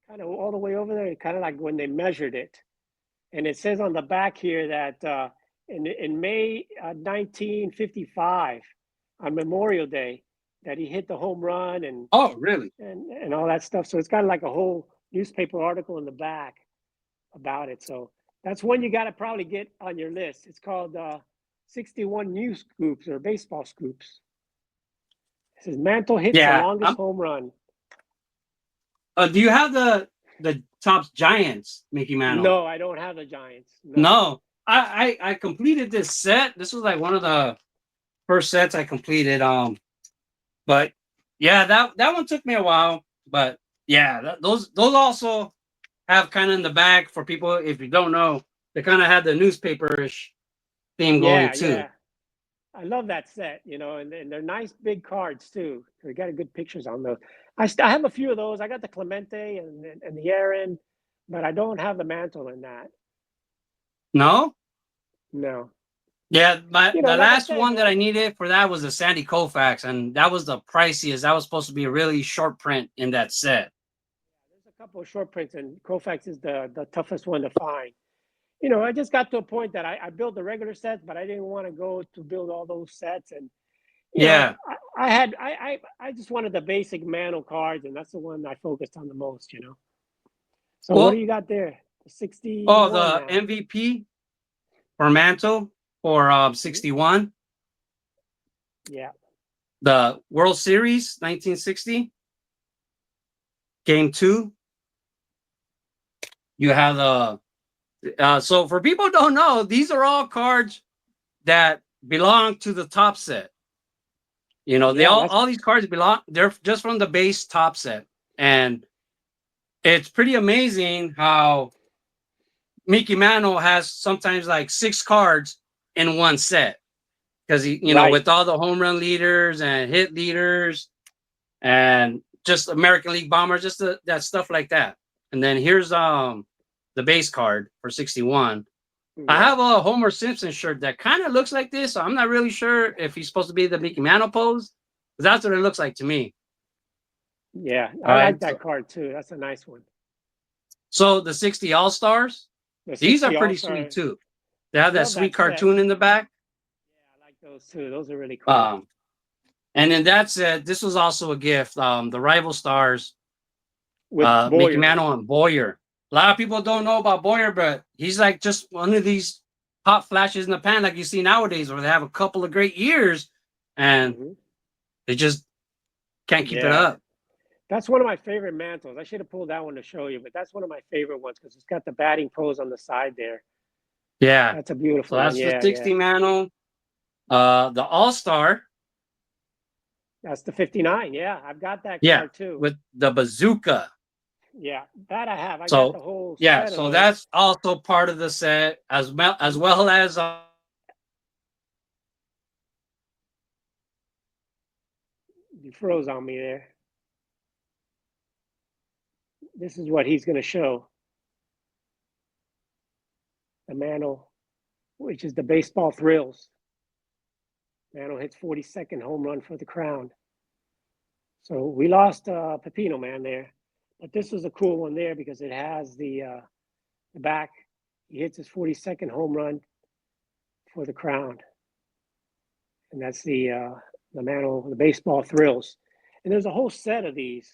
Speaker 3: kind of all the way over there, kind of like when they measured it. And it says on the back here that in May 1955, on Memorial Day, that he hit the home run and
Speaker 2: really
Speaker 3: and all that stuff. So it's got like a whole newspaper article in the back about it. So that's one you got to probably get on your list. It's called 61 New Scoops or Baseball Scoops. It says Mantle hits the longest home run.
Speaker 2: Do you have the Topps Giants Mickey Mantle?
Speaker 3: No, I don't have the Giants.
Speaker 2: No. I completed this set. This was like one of the first sets I completed. But yeah, that one took me a while. But yeah, those also have kind of in the back for people, if you don't know, they kind of had the newspaperish theme going too.
Speaker 3: Yeah. I love that set, and they're nice big cards too. We got good pictures on those. I have a few of those. I got the Clemente and the Aaron, but I don't have the Mantle in that.
Speaker 2: No.
Speaker 3: Yeah,
Speaker 2: the last one that I needed for that was the Sandy Koufax, and that was the priciest. That was supposed to be a really short print in that set.
Speaker 3: There's a couple of short prints, and Koufax is the toughest one to find. I just got to a point that I built the regular sets, but I didn't want to go to build all those sets. And I just wanted the basic Mantle cards, and that's the one I focused on the most. So what do you got there? The 60.
Speaker 2: Oh, the MVP for Mantle for 61.
Speaker 3: Yeah.
Speaker 2: The World Series 1960. Game 2. You have the so for people who don't know, these are all cards that belong to the top set. All these cards they're just from the base top set. And it's pretty amazing how Mickey Mantle has sometimes like 6 cards in one set. Because with all the home run leaders and hit leaders and just American League bombers, just that stuff like that. And then here's the base card for 61. I
Speaker 3: Yeah.
Speaker 2: have a Homer Simpson shirt that kind of looks like this, so I'm not really sure if he's supposed to be the Mickey Mantle pose. That's what it looks like to me.
Speaker 3: Yeah,
Speaker 2: All
Speaker 3: I like
Speaker 2: right.
Speaker 3: that card too. That's a nice one.
Speaker 2: So the 60 All Stars,
Speaker 3: The
Speaker 2: these are
Speaker 3: 60
Speaker 2: pretty
Speaker 3: All-Star.
Speaker 2: sweet too. They have that
Speaker 3: Love
Speaker 2: sweet
Speaker 3: that set.
Speaker 2: cartoon in the back.
Speaker 3: Yeah, I like those too. Those are really cool.
Speaker 2: And then that's it. This was also a gift. The Rival Stars,
Speaker 3: With
Speaker 2: Mickey
Speaker 3: Boyer.
Speaker 2: Mantle and Boyer. A lot of people don't know about Boyer, but he's like just one of these hot flashes in the pan like you see nowadays, where they have a couple of great years and they just can't keep it up.
Speaker 3: That's one of my favorite mantles. I should have pulled that one to show you, but that's one of my favorite ones because it's got the batting pose on the side there.
Speaker 2: Yeah.
Speaker 3: That's a beautiful
Speaker 2: So that's
Speaker 3: one.
Speaker 2: the
Speaker 3: Yeah,
Speaker 2: 60
Speaker 3: yeah.
Speaker 2: Mantle. The All-Star.
Speaker 3: That's the 59. Yeah, I've got that
Speaker 2: Yeah,
Speaker 3: card too.
Speaker 2: with the bazooka.
Speaker 3: Yeah, that I have. I got
Speaker 2: So
Speaker 3: the whole
Speaker 2: yeah,
Speaker 3: set of
Speaker 2: so
Speaker 3: those.
Speaker 2: that's also part of the set as well as
Speaker 3: You froze on me there. This is what he's going to show. The Mantle, which is the baseball thrills. Mantle hits 42nd home run for the Crown. So we lost Pepino Man there, but this was a cool one there because it has the back. He hits his 42nd home run for the Crown, and that's the Mantle, the baseball thrills. And there's a whole set of these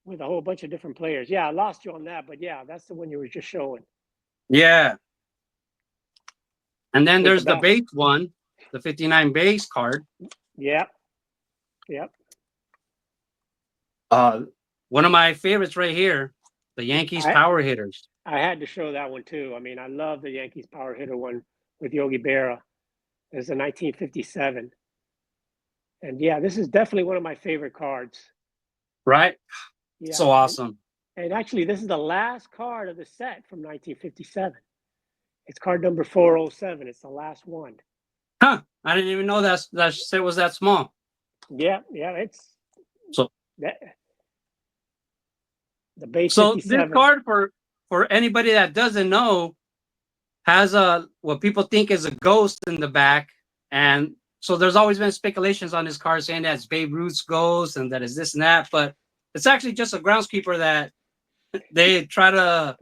Speaker 3: with a whole bunch of different players. Yeah, I lost you on that, but yeah, that's the one you were just showing.
Speaker 2: Yeah. And then
Speaker 3: With
Speaker 2: there's the
Speaker 3: back.
Speaker 2: base one, the 59 base card.
Speaker 3: Yep. Yep.
Speaker 2: One of my favorites right here, the Yankees power hitters.
Speaker 3: I had to show that one too. I mean, I love the Yankees power hitter one with Yogi Berra. It's a 1957. And yeah, this is definitely one of my favorite cards.
Speaker 2: Right?
Speaker 3: Yeah.
Speaker 2: So awesome.
Speaker 3: And actually, this is the last card of the set from 1957. It's card number 407. It's the last one.
Speaker 2: Huh. I didn't even know that set was that small.
Speaker 3: Yeah, yeah, it's
Speaker 2: so
Speaker 3: that, the base
Speaker 2: so
Speaker 3: 57.
Speaker 2: This card for anybody that doesn't know has a what people think is a ghost in the back, and so there's always been speculations on this card saying that it's Babe Ruth's ghost and that is this and that, but it's actually just a groundskeeper that they tried to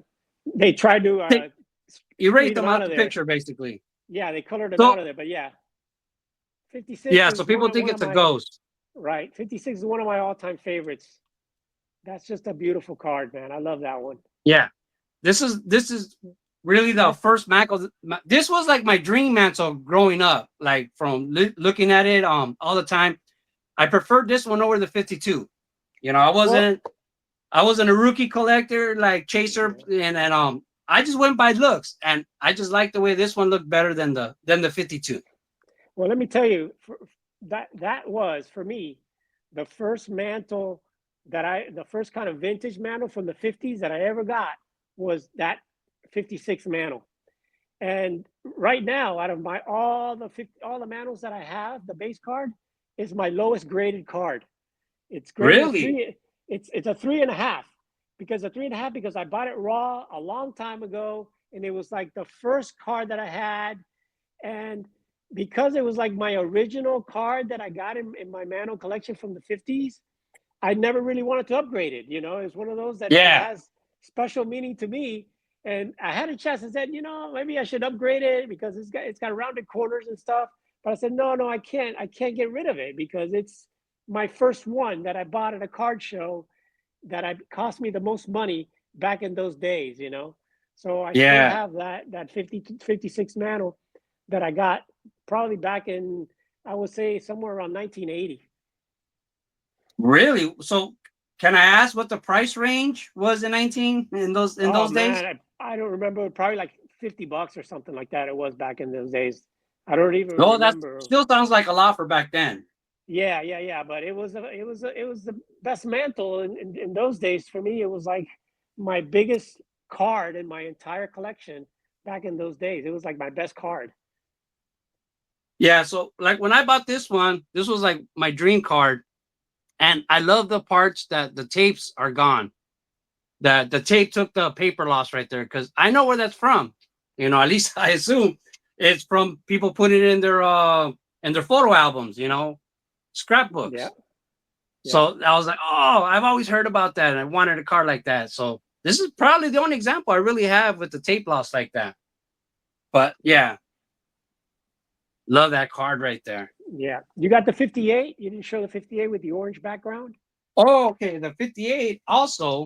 Speaker 2: erase them out of the picture, basically.
Speaker 3: Yeah, they colored them out of there, but yeah. 56.
Speaker 2: Yeah, so people think it's a ghost.
Speaker 3: Right. 56 is one of my all-time favorites. That's just a beautiful card, man. I love that one.
Speaker 2: Yeah. This is really the first Mantle. This was like my dream Mantle growing up, like from looking at it all the time. I preferred this one over the 52. You know, I wasn't a rookie collector like Cesar, and I just went by looks, and I just liked the way this one looked better than the 52.
Speaker 3: Well, let me tell you, that was for me the first Mantle the first kind of vintage Mantle from the 50s that I ever got was that 56 Mantle. And right now, out of all the Mantles that I have, the base card is my lowest graded card. It's graded
Speaker 2: really.
Speaker 3: It's a 3.5 because I bought it raw a long time ago, and it was like the first card that I had, and because it was like my original card that I got in my Mantle collection from the 50s, I never really wanted to upgrade it. You know, it's one of those that has special meaning to me. And I had a chance and said, you know, maybe I should upgrade it because it's got rounded corners and stuff. But I said, no, I can't get rid of it because it's my first one that I bought at a card show that cost me the most money back in those days, you know. So I still have that 56 Mantle that I got probably back in, I would say, somewhere around 1980.
Speaker 2: Really? So can I ask what the price range was in those days?
Speaker 3: I don't remember. Probably like $50 or something like that. It was back in those days. I don't even remember.
Speaker 2: That still sounds like a lot for back then.
Speaker 3: Yeah. But it was the best Mantle in those days for me. It was like my biggest card in my entire collection back in those days. It was like my best card.
Speaker 2: Yeah. So like when I bought this one, this was like my dream card. And I love the parts that the tapes are gone. that the tape took the paper loss right there, because I know where that's from. You know, at least I assume it's from people putting it in their photo albums. You know, scrapbooks.
Speaker 3: Yeah.
Speaker 2: So I was like, oh, I've always heard about that, and I wanted a card like that. So this is probably the only example I really have with the tape loss like that. But yeah, love that card right there.
Speaker 3: Yeah. You got the 58? You didn't show the 58 with the orange background?
Speaker 2: Oh, okay. The 58 also.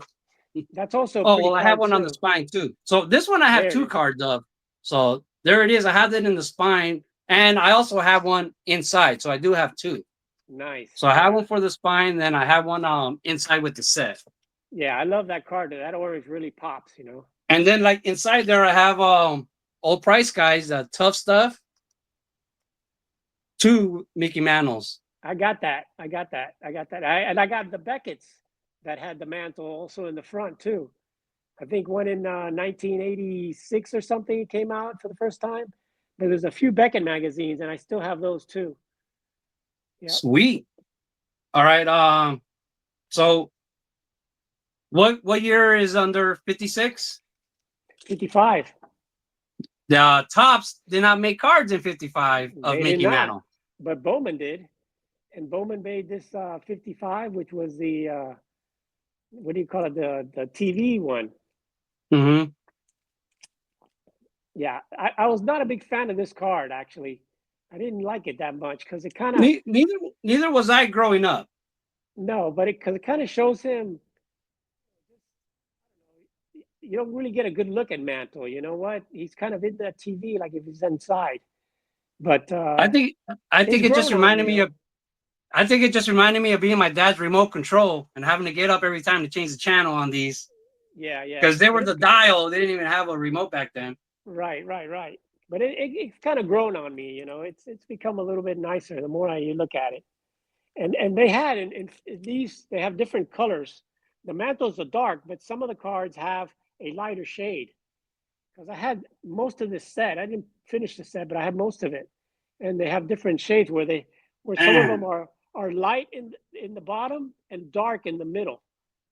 Speaker 3: That's also a
Speaker 2: Oh,
Speaker 3: pretty
Speaker 2: well, I have
Speaker 3: card
Speaker 2: one on the
Speaker 3: too.
Speaker 2: spine too. So this one I have
Speaker 3: There it
Speaker 2: two
Speaker 3: is.
Speaker 2: cards of. So there it is. I have it in the spine, and I also have one inside. So I do have two.
Speaker 3: Nice.
Speaker 2: So I have one for the spine, then I have one inside with the set.
Speaker 3: Yeah, I love that card. That orange really pops, you know.
Speaker 2: And then like inside there I have old price guys, tough stuff. Two Mickey Mantles.
Speaker 3: I got that. I got the Beckett's that had the mantle also in the front too. I think one in 1986 or something it came out for the first time. But there's a few Beckett magazines, and I still have those too.
Speaker 2: Yep. Sweet. All right. So what year is under 56?
Speaker 3: 55.
Speaker 2: The Topps did not make cards in 55 of Mickey Mantle.
Speaker 3: But Bowman did. And Bowman made this 55, which was the what do you call it? The TV one.
Speaker 2: Mm-hmm.
Speaker 3: Yeah, I was not a big fan of this card actually. I didn't like it that much because it kind of
Speaker 2: neither was I growing up.
Speaker 3: No, but because it kind of shows him. You don't really get a good look at Mantle. You know what? He's kind of in that TV like if he's inside. But
Speaker 2: I think it just reminded me of. I think it just reminded me of being my dad's remote control and having to get up every time to change the channel on these.
Speaker 3: Yeah.
Speaker 2: Because they were the dial. They didn't even have a remote back then.
Speaker 3: Right. But it's kind of grown on me, you know. It's become a little bit nicer the more you look at it. And they had in these they have different colors. The Mantles are dark, but some of the cards have a lighter shade. Because I had most of this set. I didn't finish the set, but I had most of it. And they have different shades where some of them are light in the bottom and dark in the middle.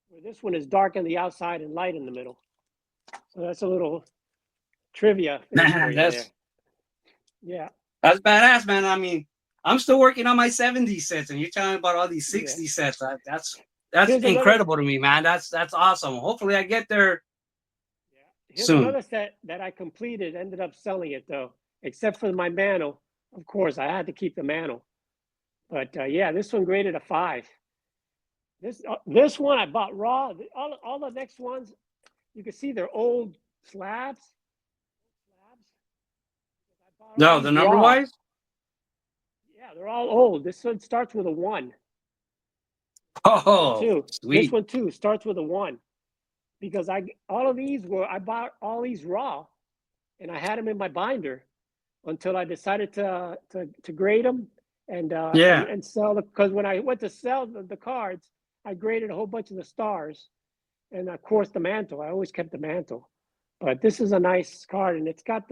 Speaker 3: Where this one is dark on the outside and light in the middle. So that's a little trivia. Yeah.
Speaker 2: That's badass, man. I mean, I'm still working on my 70 sets, and you're telling me about all these 60 sets. That's incredible to me, man. That's awesome. Hopefully, I get there.
Speaker 3: Here's another set that I completed. Ended up selling it though, except for my Mantle. Of course, I had to keep the Mantle. But yeah, this one graded a 5. This one I bought raw. All the next ones, you can see they're old slabs.
Speaker 2: No, the number wise?
Speaker 3: Yeah, they're all old. This one starts with a 1.
Speaker 2: Oh, sweet.
Speaker 3: This one too starts with a 1. Because I bought all these raw, and I had them in my binder until I decided to grade them and sell them. Because when I went to sell the cards, I graded a whole bunch of the stars, and of course the Mantle. I always kept the Mantle, but this is a nice card, and it's got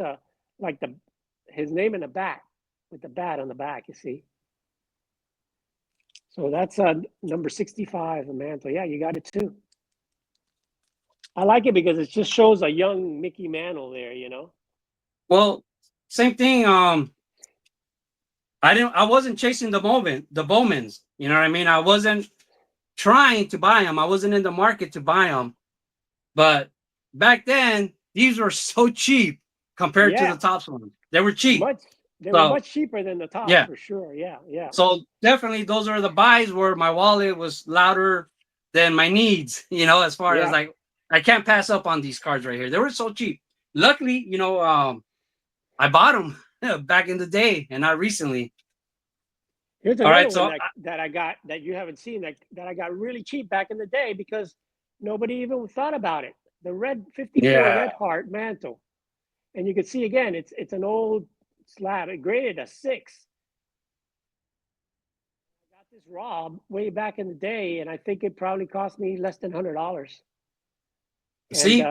Speaker 3: his name in the back with the bat on the back. You see. So that's number 65, the Mantle. Yeah, you got it too. I like it because it just shows a young Mickey Mantle there, you know.
Speaker 2: Well, same thing. I wasn't chasing the Bowmans. You know what I mean? I wasn't trying to buy them. I wasn't in the market to buy them. But back then, these were so cheap compared to the Topps ones. They were cheap.
Speaker 3: They were much cheaper than the Topps, for sure. Yeah.
Speaker 2: So definitely, those are the buys where my wallet was louder than my needs. You know, as far as like. I can't pass up on these cards right here. They were so cheap. Luckily, you know, I bought them back in the day and not recently.
Speaker 3: Here's another one that I got that you haven't seen that I got really cheap back in the day because nobody even thought about it. The red 54 Red Heart Mantle. And you can see again, it's an old slab. It graded a 6. I got this raw way back in the day, and I think it probably cost me less than $100.
Speaker 2: See,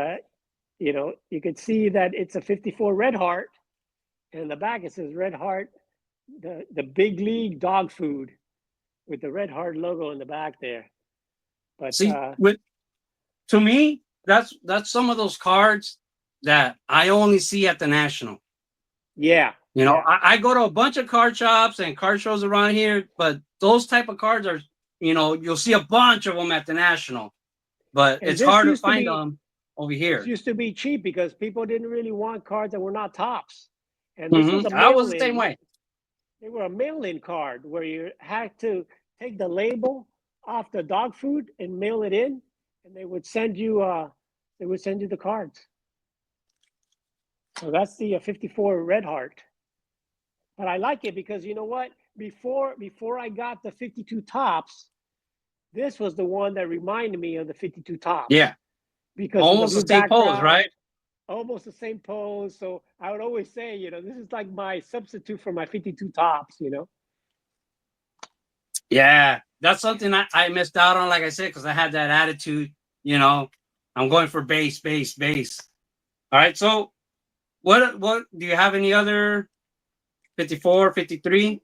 Speaker 3: you know, you can see that it's a 54 Red Heart, and in the back it says Red Heart, the big league dog food, with the Red Heart logo in the back there. But
Speaker 2: see, to me, that's some of those cards that I only see at the National.
Speaker 3: Yeah.
Speaker 2: You know,
Speaker 3: Yeah.
Speaker 2: I go to a bunch of card shops and card shows around here, but those type of cards are, you know, you'll see a bunch of them at the National, but
Speaker 3: And
Speaker 2: it's
Speaker 3: this
Speaker 2: hard to
Speaker 3: used to
Speaker 2: find
Speaker 3: be
Speaker 2: them over
Speaker 3: this
Speaker 2: here.
Speaker 3: used to be cheap because people didn't really want cards that were not tops. And this was a
Speaker 2: I was the same
Speaker 3: mail-in.
Speaker 2: way.
Speaker 3: They were a mail-in card where you had to take the label off the dog food and mail it in, and they would send you the cards. So that's the 54 Red Heart. But I like it because you know what? Before I got the 52 tops, this was the one that reminded me of the 52 tops.
Speaker 2: Yeah,
Speaker 3: Because of the
Speaker 2: almost
Speaker 3: blue
Speaker 2: the same pose,
Speaker 3: background,
Speaker 2: right?
Speaker 3: almost the same pose. So I would always say, this is like my substitute for my 52 tops,
Speaker 2: Yeah, that's something I missed out on, like I said, because I had that attitude, you know, I'm going for base, base, base. All right, so what do you have any other 54, 53?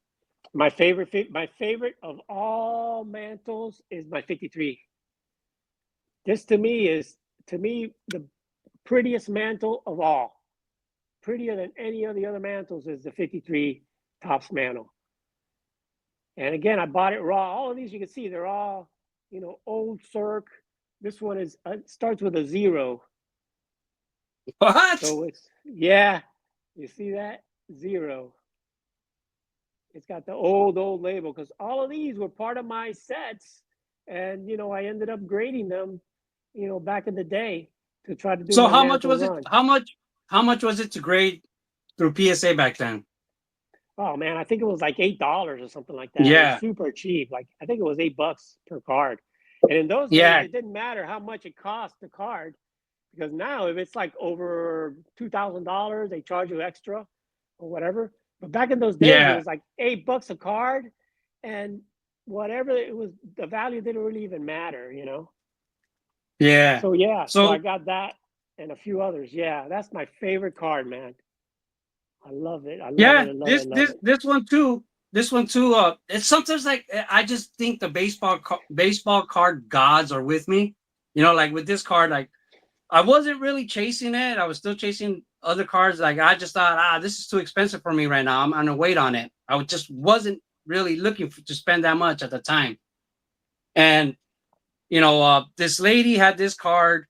Speaker 3: My favorite of all mantles is my 53. This to me the prettiest mantle of all. Prettier than any of the other mantles is the 53 Topps mantle. And again, I bought it raw. All of these you can see they're all, old Cirque. This one starts with a 0.
Speaker 2: What?
Speaker 3: So you see that 0. It's got the old label because all of these were part of my sets, and I ended up grading them, back in the day to try to do
Speaker 2: So
Speaker 3: my
Speaker 2: how much
Speaker 3: mantle
Speaker 2: was it?
Speaker 3: run.
Speaker 2: How much was it to grade through PSA back then?
Speaker 3: Oh man, I think it was like $8 or something like that. It was
Speaker 2: Yeah,
Speaker 3: super cheap. Like I think it was $8 per card. And in those days,
Speaker 2: yeah,
Speaker 3: it didn't matter how much it cost the card because now if it's like over $2,000, they charge you extra or whatever. But back in those days, it
Speaker 2: yeah,
Speaker 3: was like $8 a card, and whatever it was, the value didn't really even matter.
Speaker 2: yeah.
Speaker 3: So yeah, so I
Speaker 2: So
Speaker 3: got that and a few others. Yeah, that's my favorite card, man. I love it. I love it.
Speaker 2: yeah,
Speaker 3: I love it. I love it.
Speaker 2: this one too. This one too. It's sometimes like I just think the baseball card gods are with me. You know, like with this card, like I wasn't really chasing it. I was still chasing other cards. Like I just thought, this is too expensive for me right now. I'm gonna wait on it. I just wasn't really looking to spend that much at the time. And this lady had this card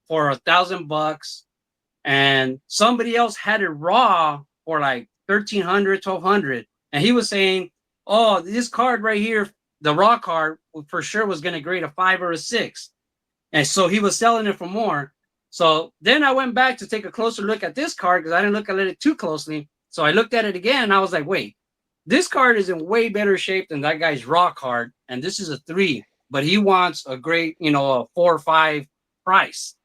Speaker 2: for $1,000, and somebody else had it raw for like 1,300, 1,200, and he was saying, "Oh, this card right here, the raw card, for sure was gonna grade a 5 or a 6," and so he was selling it for more. So then I went back to take a closer look at this card because I didn't look at it too closely. So I looked at it again, and I was like, "Wait, this card is in way better shape than that guy's raw card, and this is a 3, but he wants a great, a 4 or 5 price."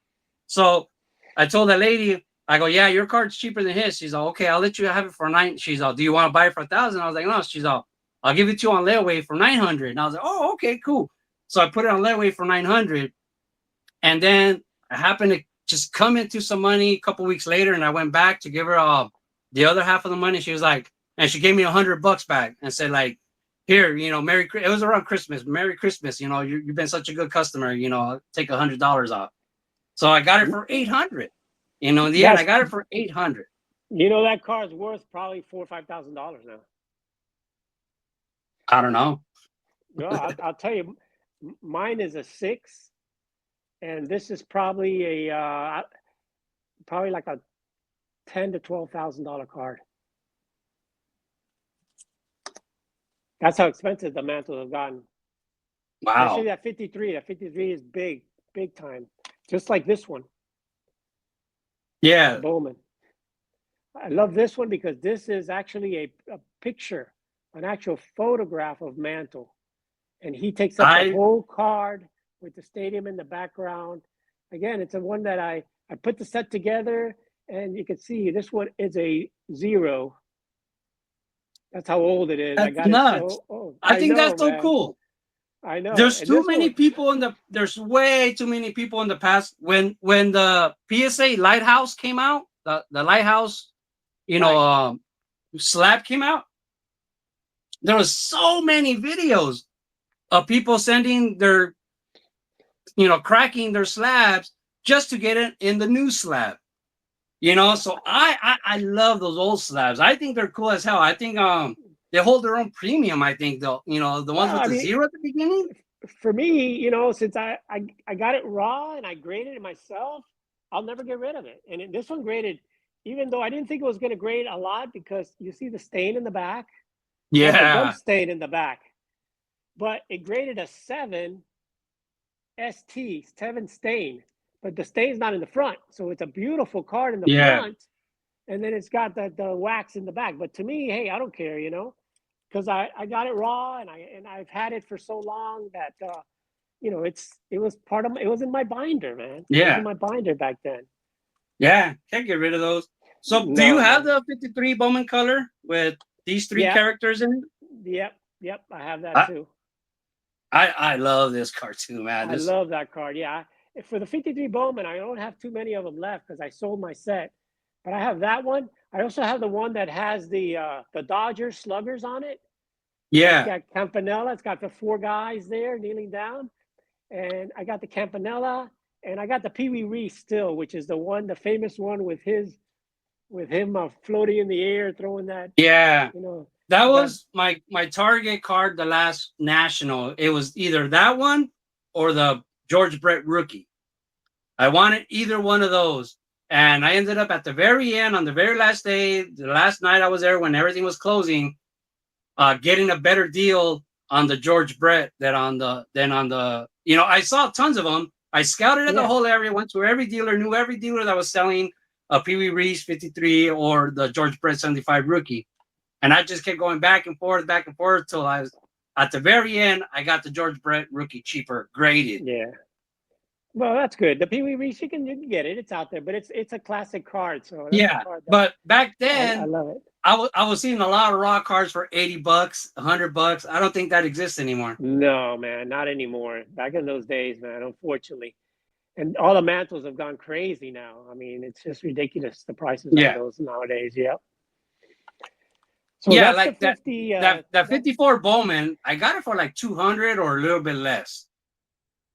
Speaker 2: So I told that lady, I go, "Yeah, your card's cheaper than his." She's all, "Okay, I'll let you have it for 9." She's all, "Do you want to buy it for 1,000?" I was like, "No." She's all, "I'll give it to you on layaway for 900." And I was like, "Oh, okay, cool." So I put it on layaway for 900, and then I happened to just come into some money a couple weeks later, and I went back to give her the other half of the money. She was like, and she gave me $100 back and said, like, "Here, Merry." It was around Christmas. "Merry Christmas. You've been such a good customer. I'll take $100 off." So I got it for 800. In the end, I
Speaker 3: That's
Speaker 2: got it for 800.
Speaker 3: that car's worth probably $4,000 or $5,000 now.
Speaker 2: I don't know.
Speaker 3: No, I'll tell you, mine is a 6, and this is probably probably like a $10,000 to $12,000 card. That's how expensive the mantles have gotten. Especially
Speaker 2: Wow.
Speaker 3: that 53. That 53 is big, big time. Just like this one,
Speaker 2: Yeah.
Speaker 3: Bowman. I love this one because this is actually a picture, an actual photograph of Mantle. And he takes up the
Speaker 2: I
Speaker 3: whole card with the stadium in the background. Again, it's a one that I put the set together, and you can see this one is a 0. That's how old it is. I
Speaker 2: That's
Speaker 3: got it
Speaker 2: nuts.
Speaker 3: so old.
Speaker 2: I
Speaker 3: I
Speaker 2: think
Speaker 3: know,
Speaker 2: that's so
Speaker 3: man.
Speaker 2: cool.
Speaker 3: I know.
Speaker 2: There's
Speaker 3: And
Speaker 2: too
Speaker 3: this
Speaker 2: many
Speaker 3: one,
Speaker 2: people there's way too many people in the past. When the PSA Lighthouse came out, the Lighthouse,
Speaker 3: right.
Speaker 2: slab came out, there was so many videos of people sending their, cracking their slabs just to get it in the new slab. So I love those old slabs. I think they're cool as hell. I think they hold their own premium. I think though, the ones with the zero at the beginning.
Speaker 3: For me, since I got it raw and I graded it myself, I'll never get rid of it. And this one graded, even though I didn't think it was going to grade a lot because you see the stain in the back. The gum stain in the back. But it graded a 7 ST, 7 stain. But the stain's not in the front. So it's a beautiful card in the front. And then it's got the wax in the back. But to me, hey, I don't care, because I got it raw and I've had it for so long that it was in my binder, man. It was in my binder back then.
Speaker 2: Yeah, can't get rid of those. So do you have the 53 Bowman color with these 3 characters in it?
Speaker 3: Yep, I have that too.
Speaker 2: I love this card too, man.
Speaker 3: I love that card. Yeah. For the 53 Bowman, I don't have too many of them left because I sold my set. But I have that one. I also have the one that has the Dodgers sluggers on it.
Speaker 2: Yeah.
Speaker 3: It's got Campanella. It's got the 4 guys there kneeling down. And I got the Campanella. And I got the Pee Wee Reese still, which is the famous one with him floating in the air, throwing that.
Speaker 2: Yeah. That was my target card the last national. It was either that one or the George Brett rookie. I wanted either one of those. And I ended up at the very end, on the very last day, the last night I was there when everything was closing, getting a better deal on the George Brett than on the I saw tons of them. I scouted the whole area, went to every dealer, knew every dealer that was selling a Pee Wee Reese 53 or the George Brett 75 rookie. And I just kept going back and forth till I was at the very end. I got the George Brett rookie cheaper, graded.
Speaker 3: Yeah. Well, that's good. The Pee Wee Reese, you can get it. It's out there, but it's a classic card. So
Speaker 2: but back then,
Speaker 3: I love it.
Speaker 2: I was seeing a lot of raw cards for $80, $100. I don't think that exists anymore.
Speaker 3: No, man, not anymore. Back in those days, man, unfortunately. And all the mantles have gone crazy now. I mean, it's just ridiculous, the prices of those nowadays. Yep. So
Speaker 2: like the 50, that 54 Bowman, I got it for like 200 or a little bit less.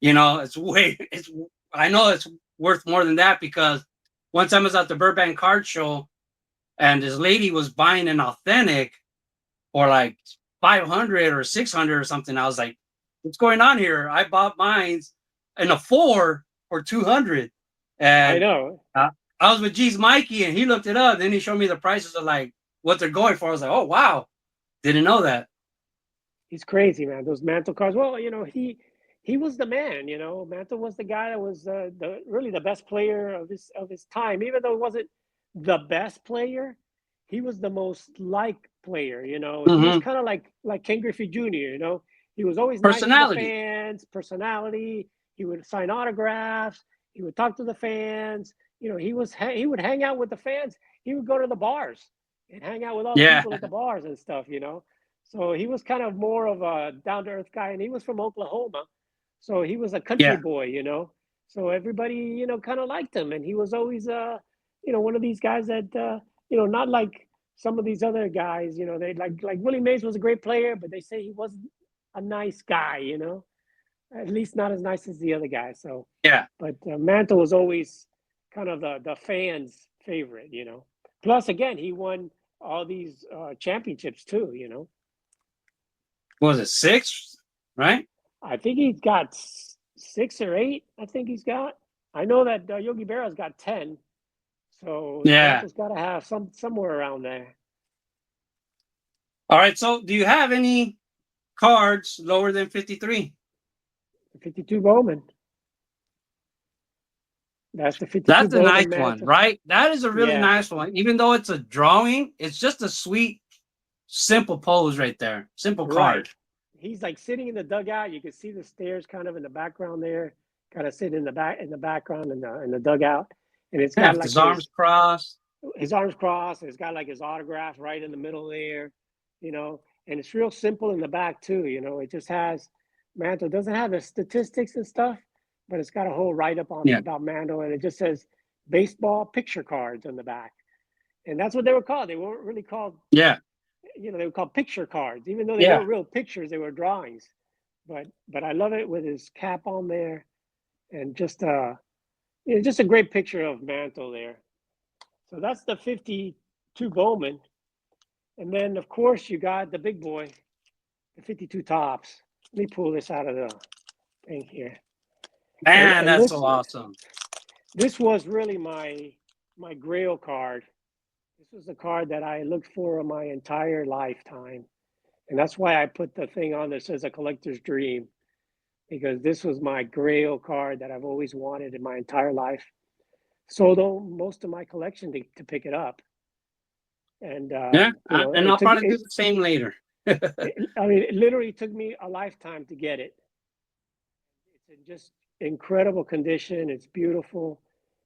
Speaker 2: I know it's worth more than that because one time I was at the Burbank card show and this lady was buying an authentic for like 500 or 600 or something. I was like, what's going on here? I bought mine in a 4 for 200. And
Speaker 3: I know.
Speaker 2: I was with G's Mikey and he looked it up. Then he showed me the prices of like what they're going for. I was like, oh, wow. Didn't know that.
Speaker 3: He's crazy, man. Those Mantle cards. Well, he was the man, Mantle was the guy that was really the best player of his time. Even though he wasn't the best player, he was the most liked player, He was kind of like Ken Griffey Jr., He was always nice to the fans, personality. He would sign autographs. He would talk to the fans. He would hang out with the fans. He would go to the bars and hang out with all the people at the bars and stuff, So he was kind of more of a down-to-earth guy, and he was from Oklahoma. So he was a country boy, So everybody, kind of liked him, and he was always, one of these guys that, not like some of these other guys, they like Willie Mays was a great player, but they say he wasn't a nice guy, at least not as nice as the other guy. So but Mantle was always kind of the fans' favorite, Plus, again, he won all these championships too,
Speaker 2: What was it, 6, right?
Speaker 3: I think he's got 6 or 8. I think he's got. I know that Yogi Berra's got 10. So Mantle's got to have somewhere around there.
Speaker 2: All right. So, do you have any cards lower than 53?
Speaker 3: The 52 Bowman. That's the 52.
Speaker 2: That's a
Speaker 3: Bowman
Speaker 2: nice
Speaker 3: Mantle.
Speaker 2: one, right? That is a really nice one. Even though it's a drawing, it's just a sweet, simple pose right there. Simple card.
Speaker 3: He's like sitting in the dugout. You can see the stairs kind of in the background there, kind of sitting in the background in the dugout. And it's got like
Speaker 2: his arms crossed.
Speaker 3: His arms crossed. It's got like his autograph right in the middle there, and it's real simple in the back too. It just has Mantle doesn't have the statistics and stuff, but it's got a whole write-up on about Mantle, and it just says baseball picture cards on the back. And that's what they were called. They weren't really called they were called picture cards, even though they weren't real pictures, they were drawings. But I love it with his cap on there, and just just a great picture of Mantle there. So that's the 52 Bowman. And then, of course, you got the big boy, the 52 Topps. Let me pull this out of the thing here.
Speaker 2: Man, that's so awesome.
Speaker 3: This was really my grail card. This was the card that I looked for my entire lifetime. And that's why I put the thing on that says a collector's dream, because this was my grail card that I've always wanted in my entire life. Sold most of my collection to pick it up. And
Speaker 2: yeah, and I'll probably do the same later.
Speaker 3: I mean, it literally took me a lifetime to get it. It's in just incredible condition. It's beautiful,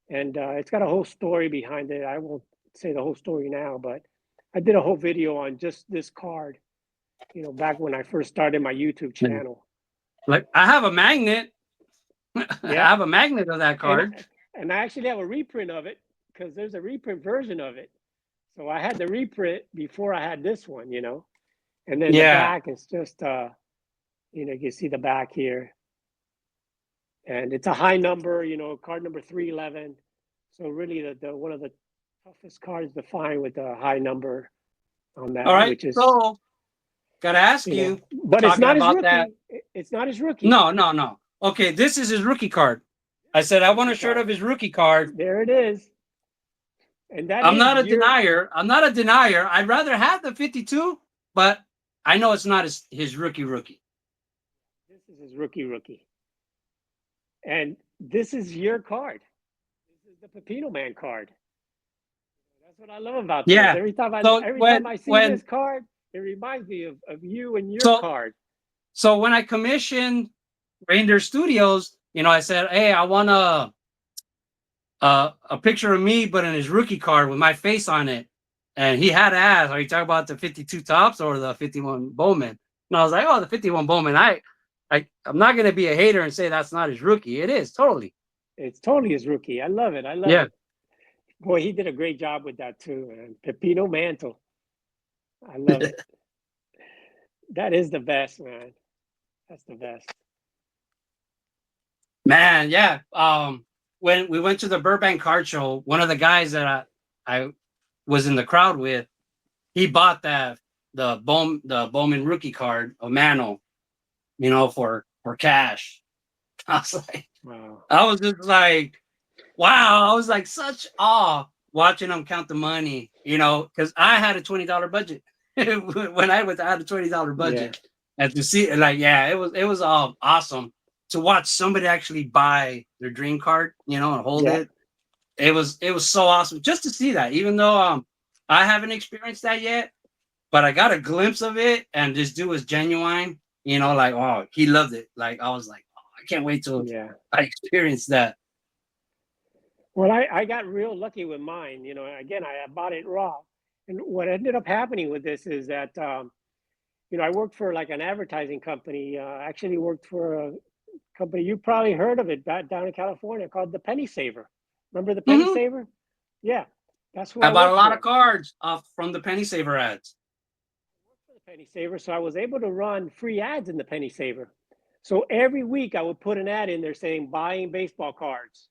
Speaker 3: and it's got a whole story behind it. I won't say the whole story now, but I did a whole video on just this card, back when I first started my YouTube channel.
Speaker 2: Like, I have a magnet. Yeah. I have a magnet of that card.
Speaker 3: And I actually have a reprint of it, because there's a reprint version of it. So I had the reprint before I had this one, and then the back is just, you can see the back here. And it's a high number, card number 311. So really the one of the toughest cards to find with a high number on that.
Speaker 2: All right,
Speaker 3: which is,
Speaker 2: so gotta ask you,
Speaker 3: but it's not his rookie. It's not his rookie.
Speaker 2: No. Okay, this is his rookie card. I said I want a shirt of his rookie card.
Speaker 3: There it is. And that
Speaker 2: I'm not a denier. I'm not a denier. I'd rather have the 52, but I know it's not his rookie.
Speaker 3: This is his rookie. And this is your card. This is the Pepino Man card. That's what I love about this. Every time I see this card, it reminds me of you and your card.
Speaker 2: So when I commissioned Reindeer Studios, I said, hey, I want a picture of me, but in his rookie card with my face on it. And he had to ask, are you talking about the 52 Topps or the 51 Bowman? And I was like, oh, the 51 Bowman. I'm not going to be a hater and say that's not his rookie. It is totally.
Speaker 3: It's totally his rookie. I love it. It. Boy, he did a great job with that too, man. Pepino Mantle. I love it. That is the best, man. That's the best.
Speaker 2: Man, yeah. When we went to the Burbank Card Show, one of the guys that I was in the crowd with, he bought the Bowman rookie card of Mantle, for cash. I was like, wow. I was just like, wow. I was like such awe watching him count the money, because I had a $20 budget when I had a $20 budget, and to see it, it was awesome to watch somebody actually buy their dream card, and hold it. It was so awesome just to see that, even though I haven't experienced that yet, but I got a glimpse of it, and this dude was genuine, oh, he loved it. Like, I was like, oh, I can't wait till I experience that.
Speaker 3: Well, I got real lucky with mine. Again, I bought it raw. And what ended up happening with this is that, I worked for like an advertising company. I actually worked for a company, you probably heard of it, down in California, called the Penny Saver. Remember the Penny Saver? Yeah, that's who I
Speaker 2: bought a lot of cards from the Penny Saver ads.
Speaker 3: I worked for the Penny Saver, so I was able to run free ads in the Penny Saver. So every week I would put an ad in there saying buying baseball cards.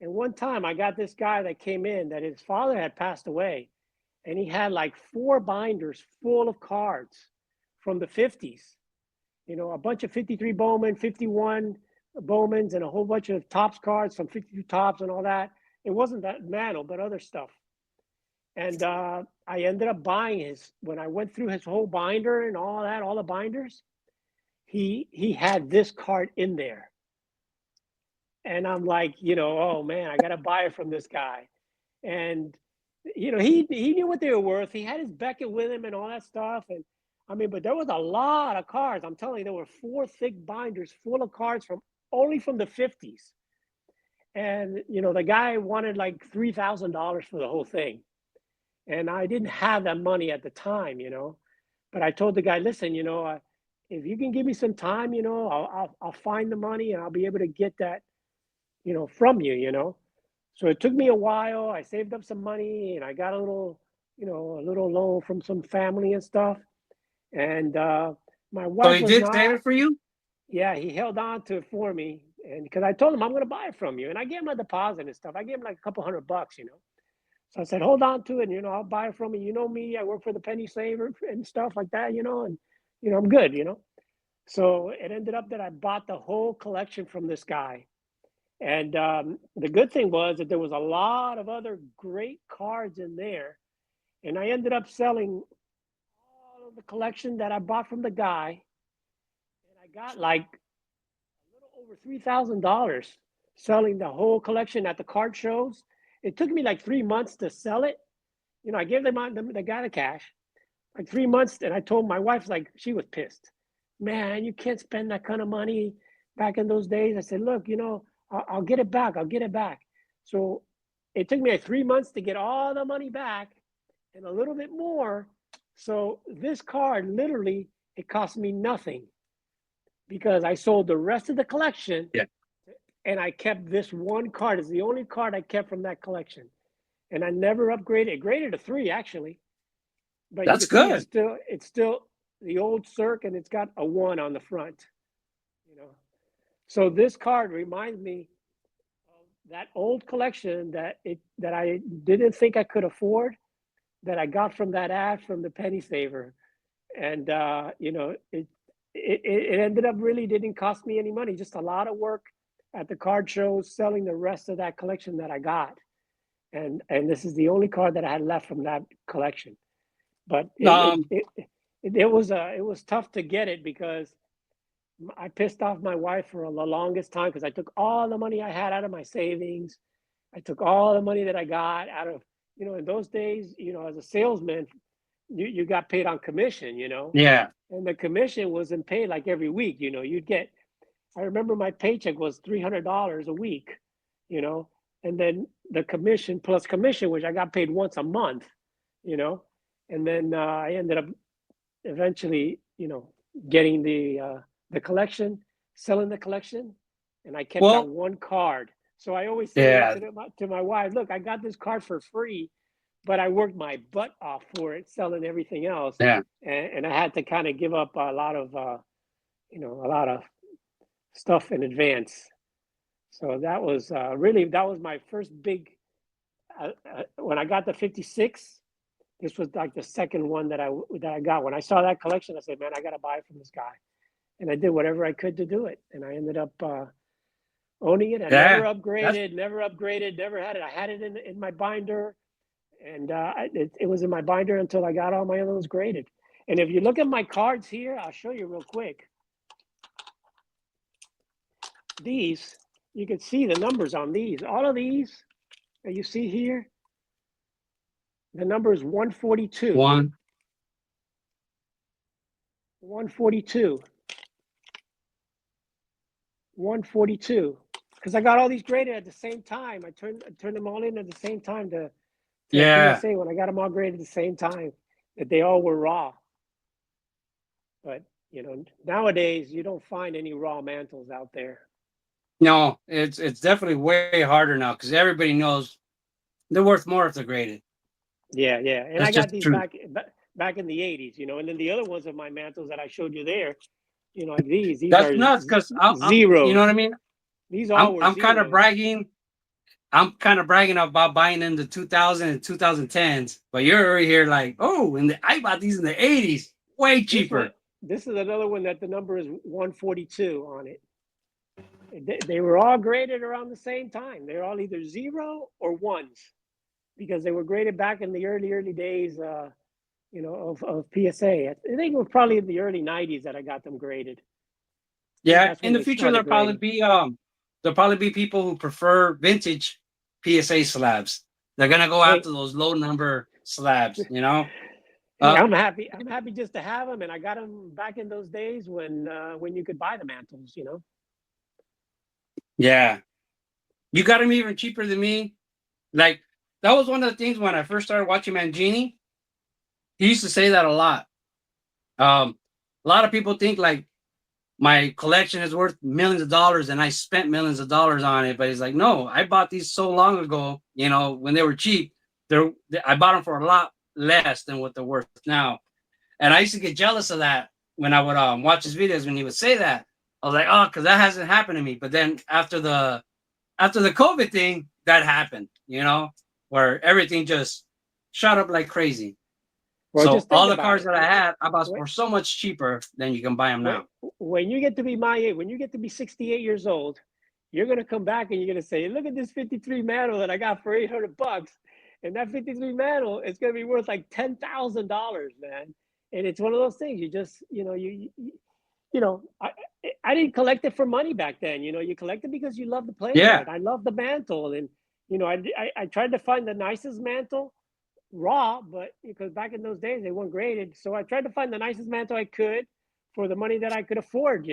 Speaker 3: And one time I got this guy that came in that his father had passed away, and he had like 4 binders full of cards from the 50s. A bunch of 53 Bowman, 51 Bowmans, and a whole bunch of Topps cards, some 52 Topps and all that. It wasn't that Mantle, but other stuff. And I ended up buying when I went through his whole binder and all that, all the binders, he had this card in there. And I'm like, oh man, I got to buy it from this guy. And, he knew what they were worth. He had his Beckett with him and all that stuff. And but there was a lot of cards. I'm telling you, there were 4 thick binders full of cards only from the 50s. And, the guy wanted like $3,000 for the whole thing. And I didn't have that money at the time, but I told the guy, listen, if you can give me some time, I'll find the money and I'll be able to get that, from you, So it took me a while. I saved up some money and I got a little loan from some family and stuff. And my wife.
Speaker 2: So he did save it for you?
Speaker 3: Yeah, he held on to it for me. And because I told him I'm going to buy it from you, and I gave him a deposit and stuff. I gave him like a couple $100, you know. So I said, hold on to it, and, you know, I'll buy it from you. You know me, I work for the penny saver and stuff like that, you know, and, you know, I'm good, you know. So it ended up that I bought the whole collection from this guy. And the good thing was that there was a lot of other great cards in there. And I ended up selling all of the collection that I bought from the guy. And I got like a little over $3,000 selling the whole collection at the card shows. It took me like 3 months to sell it. You know, I gave the guy the cash, like 3 months. And I told my wife, like, she was pissed. Man, you can't spend that kind of money back in those days. I said, look, you know, I'll get it back. I'll get it back. So it took me like 3 months to get all the money back and a little bit more. So this card, literally, it cost me nothing because I sold the rest of the collection.
Speaker 2: Yeah.
Speaker 3: And I kept this one card. It's the only card I kept from that collection. And I never upgraded. It graded a 3, actually. But
Speaker 2: That's good.
Speaker 3: It's still the old Cirque, and it's got a 1 on the front. You know. So this card reminds me of that old collection that I didn't think I could afford, that I got from that ad from the penny saver. And you know, it ended up really didn't cost me any money, just a lot of work at the card shows selling the rest of that collection that I got. And this is the only card that I had left from that collection. But it was tough to get it because I pissed off my wife for the longest time because I took all the money I had out of my savings. I took all the money that I got out of, you know, in those days, you know, as a salesman, you got paid on commission, you know.
Speaker 2: Yeah.
Speaker 3: And the commission wasn't paid like every week, you know. I remember my paycheck was $300 a week, you know, and then the commission plus commission, which I got paid once a month, you know, and then I ended up eventually, you know, getting the collection, selling the collection, and I kept that one card. So I always say to my wife, look, I got this card for free, but I worked my butt off for it, selling everything else.
Speaker 2: Yeah.
Speaker 3: And I had to kind of give up a lot of, you know, a lot of stuff in advance. So that was that was my first big, when I got the 56, this was like the second one that I got. When I saw that collection, I said, man, I got to buy it from this guy. And I did whatever I could to do it. And I ended up owning it. I never upgraded, never had it. I had it in my binder. And it was in my binder until I got all my other ones graded. And if you look at my cards here, I'll show you real quick. These, you can see the numbers on these. All of these that you see here, the number is 142. 142. 142. Because I got all these graded at the same time. I turned them all in at the same time to PSA when I got them all graded at the same time, that they all were raw. But, you know, nowadays you don't find any raw mantles out there.
Speaker 2: No, it's definitely way harder now because everybody knows they're worth more if they're graded.
Speaker 3: Yeah. And I got these back in the 80s, you know, and then the other ones of my mantles that I showed you there, you know, like these
Speaker 2: That's
Speaker 3: are
Speaker 2: nuts because
Speaker 3: zero.
Speaker 2: You know what I mean?
Speaker 3: These all
Speaker 2: I'm kind of bragging. I'm kind of bragging about buying in the 2000 and 2010s, but you're already here like, oh, I bought these in the 80s, way cheaper.
Speaker 3: This is another one that the number is 142 on it. They were all graded around the same time. They're all either 0 or 1s because they were graded back in the early days, you know, of PSA. I think it was probably in the early 90s that I got them graded.
Speaker 2: Yeah, in the future there'll probably be people who prefer vintage PSA slabs. They're gonna go after those low number slabs, you know.
Speaker 3: I'm happy just to have them, and I got them back in those days when you could buy the mantles, you know.
Speaker 2: Yeah, you got them even cheaper than me. Like that was one of the things when I first started watching Mangini. He used to say that a lot. A lot of people think like my collection is worth millions of dollars and I spent millions of dollars on it, but he's like, no, I bought these so long ago. You know, when they were cheap, I bought them for a lot less than what they're worth now. And I used to get jealous of that when I would watch his videos when he would say that. I was like, oh, because that hasn't happened to me. But then after the COVID thing, that happened, where everything just shot up like crazy.
Speaker 3: Well,
Speaker 2: So
Speaker 3: just think
Speaker 2: all the
Speaker 3: about
Speaker 2: cars
Speaker 3: it.
Speaker 2: that I had, I bought
Speaker 3: When,
Speaker 2: were so much cheaper than you can buy them
Speaker 3: when,
Speaker 2: now.
Speaker 3: when you get to be my age, when you get to be 68 years old, you're gonna come back and you're gonna say, "Look at this '53 Mantle that I got for $800, and that '53 Mantle is gonna be worth like $10,000, man." And it's one of those things. You just, you know, I didn't collect it for money back then. You collect it because you love the player,
Speaker 2: Yeah.
Speaker 3: and I love the Mantle, and I tried to find the nicest Mantle raw, but because back in those days they weren't graded, so I tried to find the nicest Mantle I could for the money that I could afford.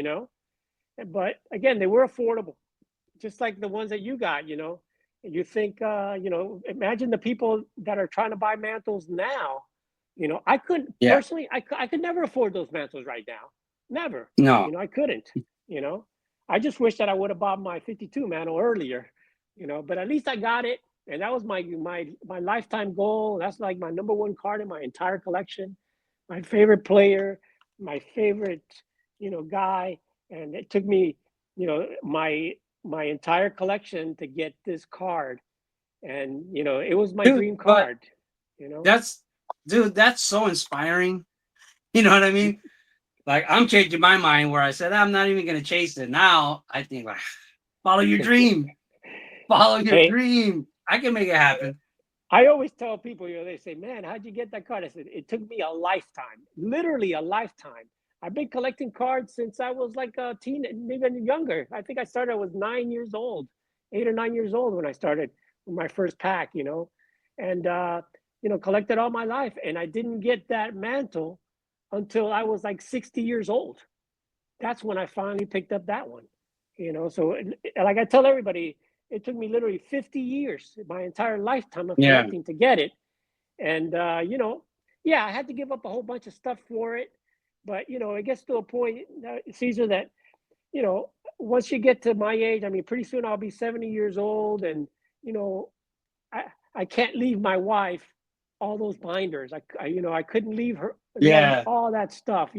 Speaker 3: But again, they were affordable, just like the ones that you got. You think, imagine the people that are trying to buy Mantles now. I couldn't
Speaker 2: Yeah.
Speaker 3: personally, I could never afford those Mantles right now. Never.
Speaker 2: No.
Speaker 3: I couldn't. I just wish that I would have bought my '52 Mantle earlier. But at least I got it, and that was my lifetime goal. That's like my number one card in my entire collection. My favorite player, my favorite, guy, and it took me, my entire collection to get this card, and it was my
Speaker 2: Dude,
Speaker 3: dream
Speaker 2: but
Speaker 3: card.
Speaker 2: that's that's so inspiring. You know what I mean? Like, I'm changing my mind where I said I'm not even gonna chase it. Now I think, like, follow your dream. Follow your
Speaker 3: Hey,
Speaker 2: dream. I can make it happen.
Speaker 3: I always tell people, they say, "Man, how'd you get that card?" I said, "It took me a lifetime, literally a lifetime. I've been collecting cards since I was like a teen, even younger. I think I started, I was 9 years old, 8 or 9 years old when I started with my first pack, and, collected all my life. And I didn't get that Mantle until I was like 60 years old. That's when I finally picked up that one. So like I tell everybody, it took me literally 50 years, my entire lifetime of
Speaker 2: Yeah.
Speaker 3: collecting, to get it. And yeah, I had to give up a whole bunch of stuff for it. But it gets to a point, Cesar, that you know once you get to my age, I mean, pretty soon I'll be 70 years old, and you know I I can't leave my wife all those binders. I couldn't leave them
Speaker 2: Yeah.
Speaker 3: all that stuff.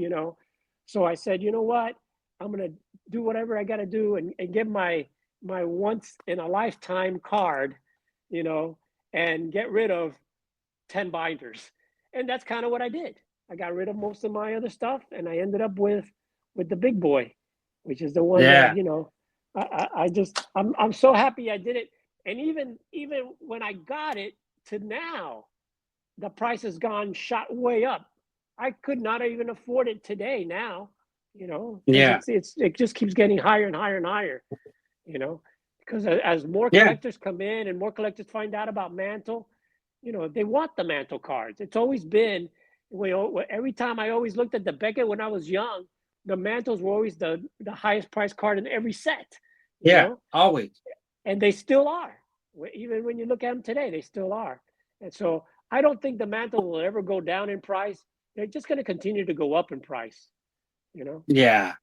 Speaker 3: So I said, you know what, I'm gonna do whatever I got to do, and get my once in a lifetime card, you know, and get rid of 10 binders. And that's kind of what I did. I got rid of most of my other stuff, and I ended up with the big boy, which is the one that,
Speaker 2: Yeah.
Speaker 3: I'm so happy I did it. And even when I got it to now, the price has gone shot way up. I could not even afford it today now, because
Speaker 2: Yeah.
Speaker 3: it just keeps getting higher and higher and higher, you know, because as more
Speaker 2: Yeah.
Speaker 3: collectors come in and more collectors find out about Mantle, they want the Mantle cards. It's always been, every time I always looked at the Beckett when I was young, the Mantles were always the highest price card in every set,
Speaker 2: Yeah. Always.
Speaker 3: and they still are. Even when you look at them today, they still are. And so I don't think the Mantle will ever go down in price. They're just going to continue to go up in price.
Speaker 2: Yeah.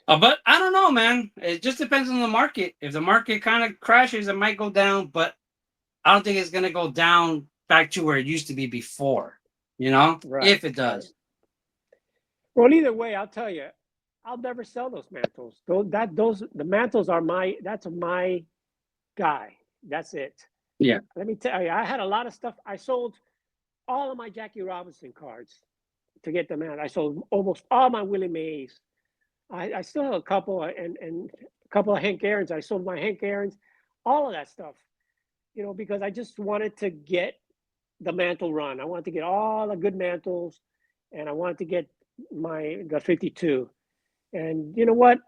Speaker 2: But I don't know, man. It just depends on the market. If the market kind of crashes, it might go down, but I don't think it's going to go down back to where it used to be before,
Speaker 3: Right.
Speaker 2: if it does.
Speaker 3: Well, either way, I'll tell you, I'll never sell those Mantles. The Mantles are that's my guy. That's it.
Speaker 2: Yeah.
Speaker 3: Let me tell you, I had a lot of stuff. I sold all of my Jackie Robinson cards to get them out. I sold almost all my Willie Mays. I still have a couple, and a couple of Hank Aaron's. I sold my Hank Aaron's, all of that stuff, because I just wanted to get the Mantle run. I wanted to get all the good Mantles, and I wanted to get the 52. And you know what?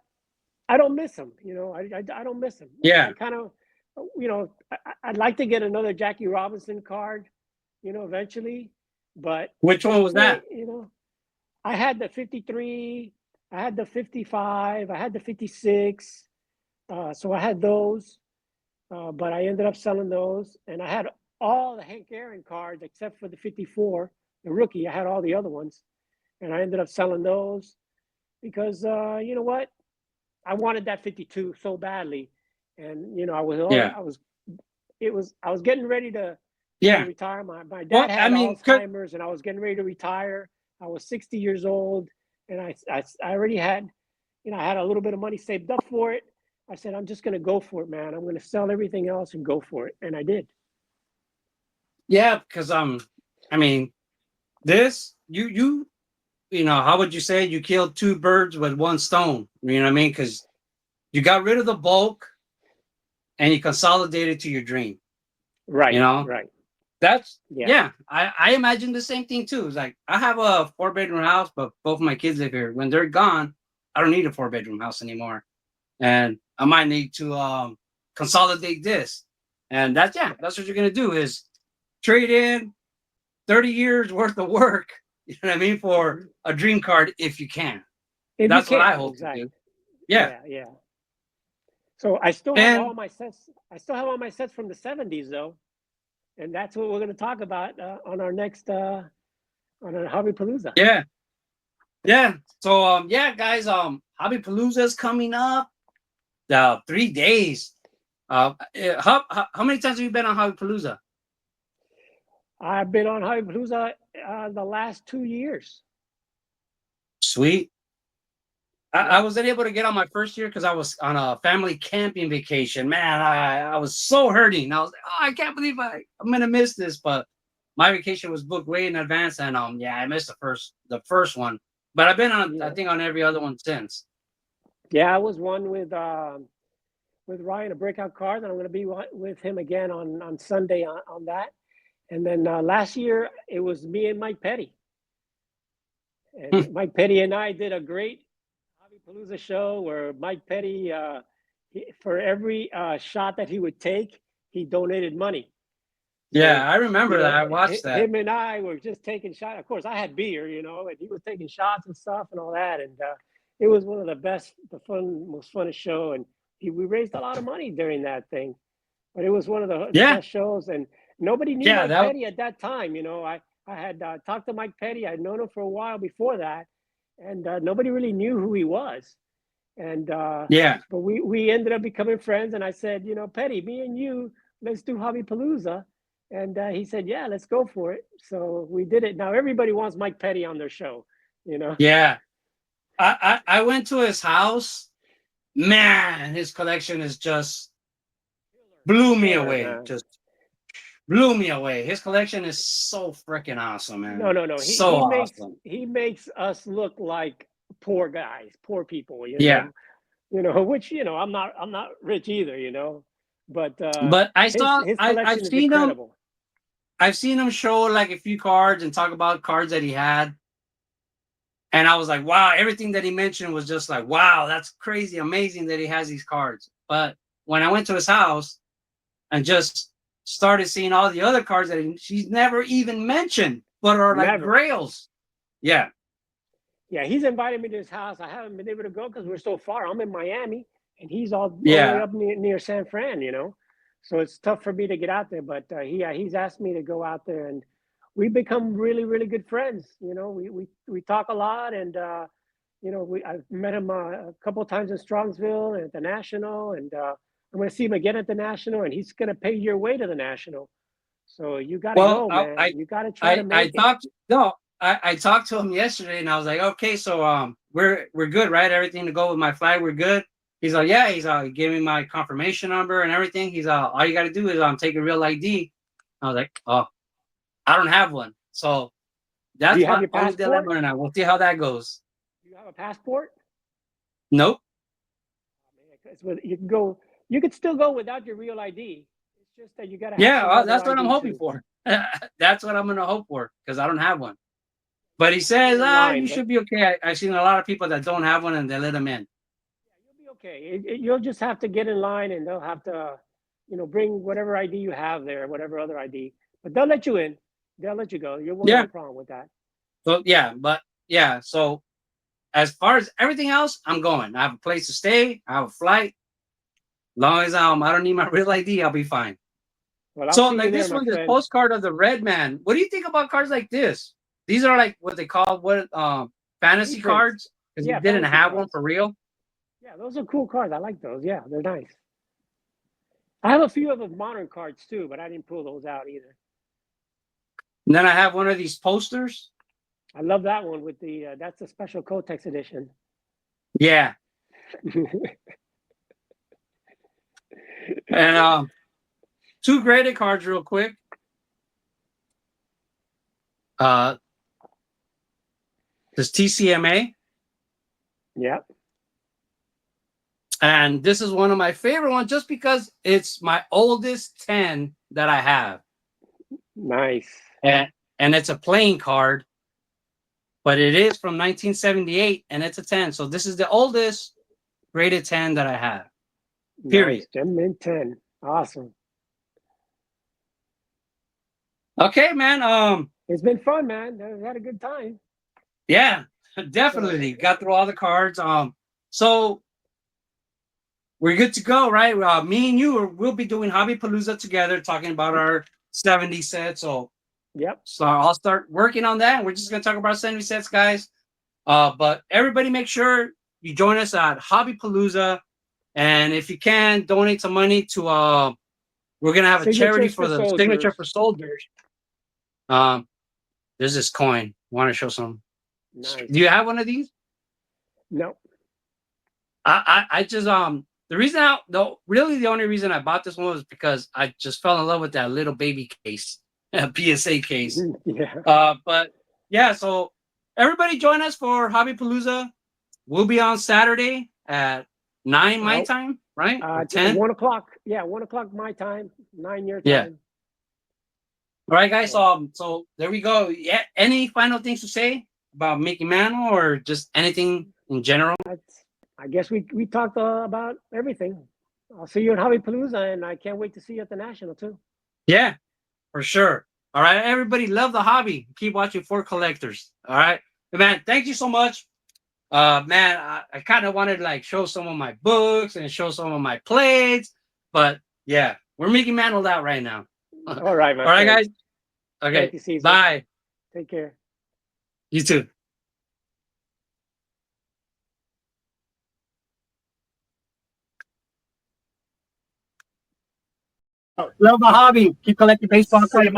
Speaker 3: I don't miss them. I don't miss them.
Speaker 2: Yeah.
Speaker 3: I kind of, I'd like to get another Jackie Robinson card, eventually. But at
Speaker 2: Which
Speaker 3: this
Speaker 2: one was
Speaker 3: point,
Speaker 2: that?
Speaker 3: I had the 53, I had the 55, I had the 56. So I had those, but I ended up selling those. And I had all the Hank Aaron cards except for the 54, the rookie. I had all the other ones. And I ended up selling those because, you know what? I wanted that 52 so badly. And, I
Speaker 2: Yeah.
Speaker 3: was getting ready to
Speaker 2: Yeah.
Speaker 3: retire. My
Speaker 2: Well,
Speaker 3: dad
Speaker 2: I
Speaker 3: had
Speaker 2: mean,
Speaker 3: Alzheimer's, and I was getting ready to retire. I was 60 years old, and I already had, I had a little bit of money saved up for it. I said, I'm just going to go for it, man. I'm going to sell everything else and go for it. And I did.
Speaker 2: Yeah, because I mean, this how would you say you killed two birds with one stone? You know what I mean? Because you got rid of the bulk and you consolidated to your dream.
Speaker 3: Right.
Speaker 2: You know,
Speaker 3: Right.
Speaker 2: that's
Speaker 3: Yeah.
Speaker 2: I imagine the same thing too. It's like I have a 4-bedroom house, but both of my kids live here. When they're gone, I don't need a 4-bedroom house anymore, and I might need to consolidate this. And that's what you're gonna do is trade in 30 years worth of work. You know what I mean, for a dream card if you can.
Speaker 3: If you
Speaker 2: That's what
Speaker 3: can,
Speaker 2: I hope to
Speaker 3: exactly.
Speaker 2: do. Yeah,
Speaker 3: Yeah. So I still have
Speaker 2: and
Speaker 3: all my sets. I still have all my sets from the 70s though. And that's what we're going to talk about on our next on our Hobby Palooza.
Speaker 2: yeah. So guys, Hobby Palooza is coming up. 3 days. How many times have you been on Hobby Palooza?
Speaker 3: I've been on Hobby Palooza the last 2 years.
Speaker 2: Sweet. I wasn't able to get on my first year because I was on a family camping vacation. Man, I was so hurting. I was like, oh, I can't believe I'm gonna miss this. But my vacation was booked way in advance, and I missed the first one. But I've been on I think on every other one since.
Speaker 3: Yeah, I was one with Ryan, a breakout card, and I'm going to be with him again on Sunday on that. And then last year it was me and Mike Petty, and Mike Petty and I did a great Hobby Palooza show where Mike Petty, for every shot that he would take, he donated money.
Speaker 2: Yeah, I remember that. I watched that.
Speaker 3: Him and I were just taking shots. Of course, I had beer, and he was taking shots and stuff and all that. And it was one of the most funnest show. And we raised a lot of money during that thing. But it was one of the best shows. And nobody knew Mike Petty at that time. I had talked to Mike Petty. I'd known him for a while before that. And nobody really knew who he was. And but we ended up becoming friends. And I said, Petty, me and you, let's do Hobby Palooza. And he said, yeah, let's go for it. So we did it. Now everybody wants Mike Petty on their show,
Speaker 2: Yeah. I went to his house. Man, his collection is just blew me away. Just blew me away. His collection is so freaking awesome, man.
Speaker 3: No.
Speaker 2: Awesome.
Speaker 3: He makes us look like poor guys, poor people,
Speaker 2: Yeah.
Speaker 3: Which, I'm not rich either, but
Speaker 2: his collection
Speaker 3: is incredible.
Speaker 2: I've seen him show like a few cards and talk about cards that he had. And I was like, wow, everything that he mentioned was just like, wow, that's crazy, amazing that he has these cards. But when I went to his house and just started seeing all the other cards that she's never even mentioned, but are like grails. Yeah.
Speaker 3: Yeah, he's invited me to his house. I haven't been able to go because we're so far. I'm in Miami, and he's all the way up near San Fran, So it's tough for me to get out there. But he's asked me to go out there, and we become really, really good friends. We talk a lot, and I've met him a couple of times in Strongsville and at the National, and I'm going to see him again at the National, and he's going to pay your way to the National. So you got to go, man. You got to try to make it.
Speaker 2: I talked to him yesterday, and I was like, okay, so we're good, right? Everything to go with my flag, we're good. He's like, yeah. He's he gave me my confirmation number and everything. He's all you got to do is take a real ID. I was like, oh, I don't have one, so that's my only dilemma, and we'll see how that goes.
Speaker 3: Do you have a passport?
Speaker 2: Nope.
Speaker 3: You can go. You could still go without your real ID. It's just that you got to.
Speaker 2: That's what I'm hoping for. That's what I'm gonna hope for because I don't have one. But he says, you should be okay. I've seen a lot of people that don't have one and they let them in.
Speaker 3: Yeah, you'll be okay. You'll just have to get in line and they'll have to, bring whatever ID you have there, whatever other ID. But they'll let you in. They'll let you go. You won't have a problem with that.
Speaker 2: So, so as far as everything else, I'm going. I have a place to stay. I have a flight. As long as I don't need my real ID, I'll be fine.
Speaker 3: Well,
Speaker 2: so like this one, this postcard of the Red Man. What do you think about cards like this? These are like what they call fantasy cards because you didn't have one for real.
Speaker 3: Yeah, those are cool cards. I like those. Yeah, they're nice. I have a few of the modern cards too, but I didn't pull those out either.
Speaker 2: And then I have one of these posters.
Speaker 3: I love that one with the that's a special Kotex edition.
Speaker 2: Yeah, And 2 graded cards real quick. This TCMA.
Speaker 3: Yeah.
Speaker 2: And this is one of my favorite ones just because it's my oldest 10 that I have.
Speaker 3: Nice.
Speaker 2: And it's a playing card, but it is from 1978 and it's a 10. So this is the oldest graded 10 that I have. Period.
Speaker 3: Nice. Gem Mint 10. Awesome.
Speaker 2: Okay, man.
Speaker 3: It's been fun, man. We had a good time.
Speaker 2: Yeah, definitely. Got through all the cards. So we're good to go, right? Me and you we'll be doing Hobby Palooza together, talking about our 70 sets. So
Speaker 3: Yep.
Speaker 2: So I'll start working on that. We're just gonna talk about 70 sets, guys. But everybody make sure you join us at Hobby Palooza. And if you can, donate some money to we're gonna have a charity for the Signature for Soldiers. There's this coin. Want to show some?
Speaker 3: Nice.
Speaker 2: Do you have one of these?
Speaker 3: No.
Speaker 2: I just the only reason I bought this one was because I just fell in love with that little baby case, PSA case.
Speaker 3: Yeah.
Speaker 2: But yeah, so everybody join us for Hobby Palooza. We'll be on Saturday at 9 my time, right? 10?
Speaker 3: 1 o'clock. Yeah, 1 o'clock my time, 9 your time.
Speaker 2: Yeah. All right, guys. So there we go. Yeah. Any final things to say about Mickey Mantle or just anything in general?
Speaker 3: I guess we talked about everything. I'll see you at Hobby Palooza, and I can't wait to see you at the National too.
Speaker 2: Yeah, for sure. All right, everybody, love the hobby. Keep watching For Collectors. All right, man. Thank you so much. Man, I kind of wanted to like show some of my books and show some of my plates, but yeah, we're Mickey Mantled out right now.
Speaker 3: All right, man.
Speaker 2: All right, guys. Okay.
Speaker 3: Thank you, Cesar.
Speaker 2: Bye.
Speaker 3: Take care.
Speaker 2: You too. Love the hobby. Keep collecting baseball cards.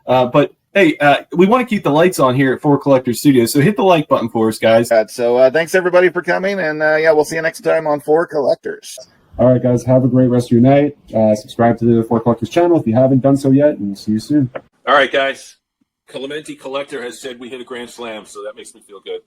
Speaker 4: But hey, we want to keep the lights on here at Four Collectors Studios, so hit the like button for us, guys.
Speaker 1: So thanks everybody for coming, and yeah, we'll see you next time on Four Collectors.
Speaker 4: All right, guys, have a great rest of your night. Subscribe to the Four Collectors channel if you haven't done so yet, and see you soon.
Speaker 5: All right, guys. Clemente Collector has said we hit a grand slam, so that makes me feel good.